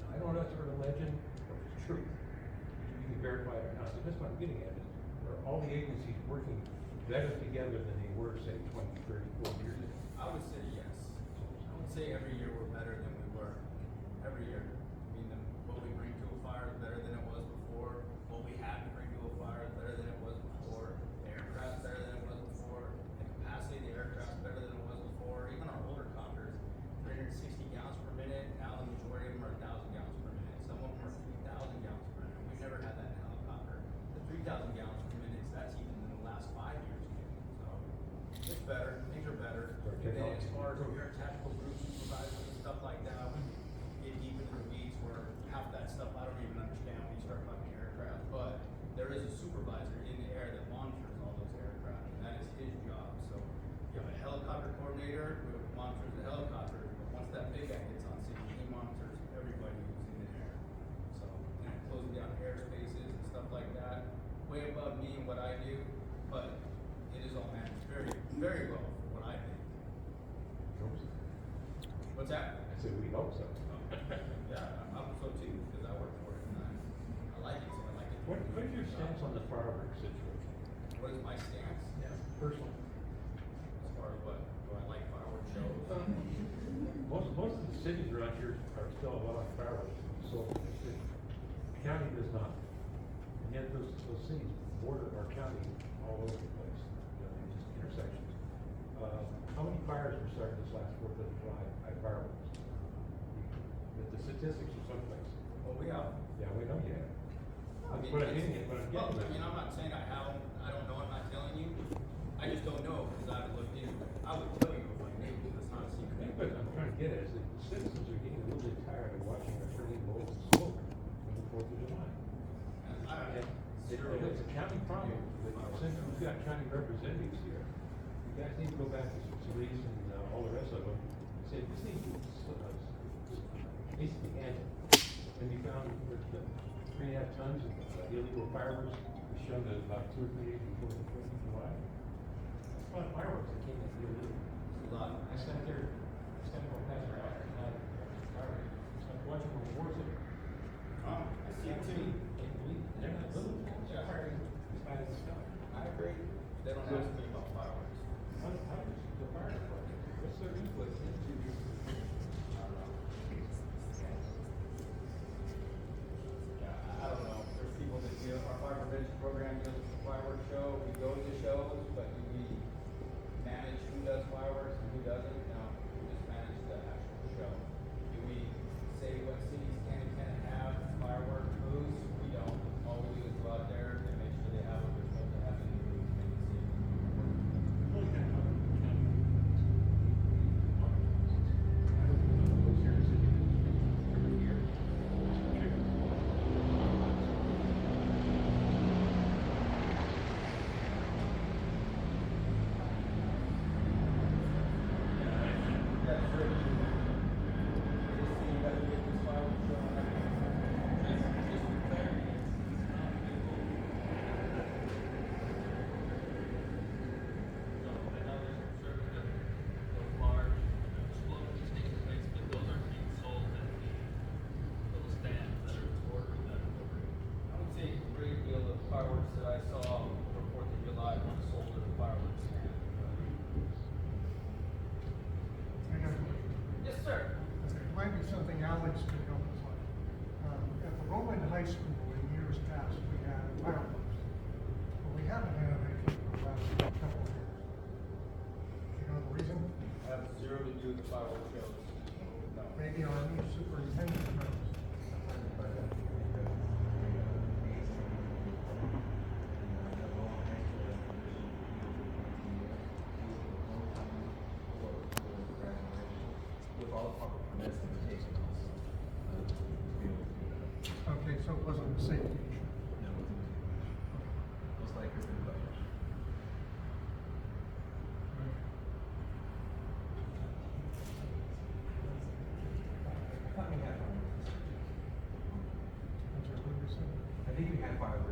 S3: Now, I don't know if it's urban legend or if it's true. You can verify it or not. So that's what I'm getting at is, are all the agencies working better together than they were, say, 20, 30, 40 years ago?
S19: I would say yes. I would say every year we're better than we were. Every year. I mean, what we bring to a fire is better than it was before. What we have to bring to a fire is better than it was before. The aircraft's better than it was before. The capacity of the aircraft's better than it was before. Even our older copters, 360 gallons per minute. Now the majority of them are 1,000 gallons per minute. Some of them are 3,000 gallons per minute. We've never had that in a helicopter. The 3,000 gallons per minute, that's even in the last 5 years. So it's better. Things are better. And then as far as your tactical group supervisors and stuff like that, we get deep into the weeds where half that stuff I don't even understand when you start talking aircraft. But there is a supervisor in the air that monitors all those aircraft, and that is his job. So you have a helicopter coordinator who monitors the helicopter, but once that big guy gets on scene, he monitors everybody who's in the air. So and closing down airspaces and stuff like that, way above me and what I do, but it is all managed very, very well for what I think. What's that?
S3: I said, we hope so.
S19: Yeah, I hope so too, because I work for it and I like it, so I like it.
S3: What is your stance on the fireworks situation?
S19: What is my stance?
S3: Yeah, personally.
S19: As far as what? Do I like fireworks shows?
S3: Most of the cities around here are still allowing fireworks, so the county does not. And yet those cities border our county all over the place, just intersections. How many fires were started this last 4th of July by fireworks? The statistics are someplace.
S19: Well, we have.
S3: Yeah, we know you have.
S19: I mean,
S3: But I'm getting it,
S19: I'm not saying I have, I don't know, I'm not telling you. I just don't know because I haven't looked into it. I would tell you if I knew, but it's not a secret.
S3: But I'm trying to get at is that the citizens are getting a little bit tired of watching our pretty bowls of smoke on the 4th of July. It's a county problem, but since we've got county representatives here, you guys need to go back to Solis and all the rest of them, and say, this needs to be handled. And we found that 3.5 tons of illegal fireworks was shown to about 2 or 3 days before the 4th of July. That's a lot of fireworks that came in illegal.
S19: It's a lot.
S3: I sat there, going past our house and had fireworks. It's like watching a war zone.
S19: I see it too.
S3: Can't believe it. They're not little.
S19: Yeah.
S18: might be something Alex could help us on. At the Rowland High School in years past, we had fireworks. But we haven't had any for the last couple of years. You know the reason?
S19: I have zero to do with the fireworks shows. No.
S18: Maybe our new superintendent knows.
S19: With all the proper permits and taken
S18: Okay, so it wasn't a safety issue.
S19: No, most likely it's been budget. I thought we had fireworks.
S18: I'm sorry, what did you say?
S19: I think we had fireworks.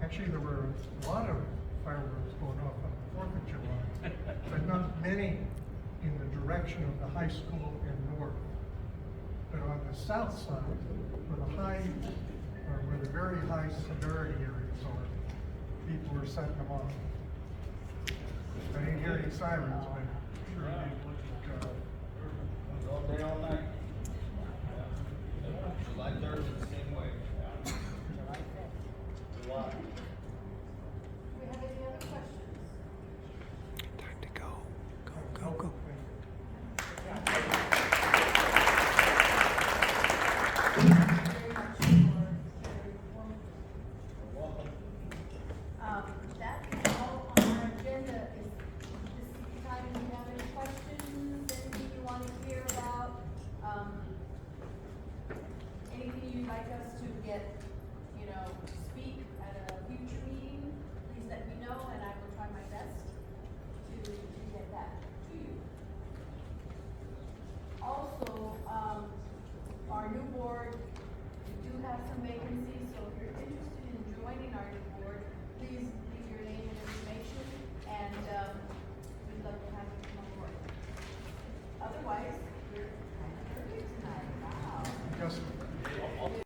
S18: Actually, there were a lot of fireworks going off on the 4th of July, but not many in the direction of the high school and north. But on the south side, where the high, or where the very high severity areas are, people were setting them off. I didn't hear any sirens, but sure people
S19: All day, all night. July 3rd was the same way. July.
S10: Do we have any other questions?
S1: Time to go. Go, go, go.
S10: That's all on our agenda. Is this time, do you have any questions, anything you want to hear about? Anything you'd like us to get,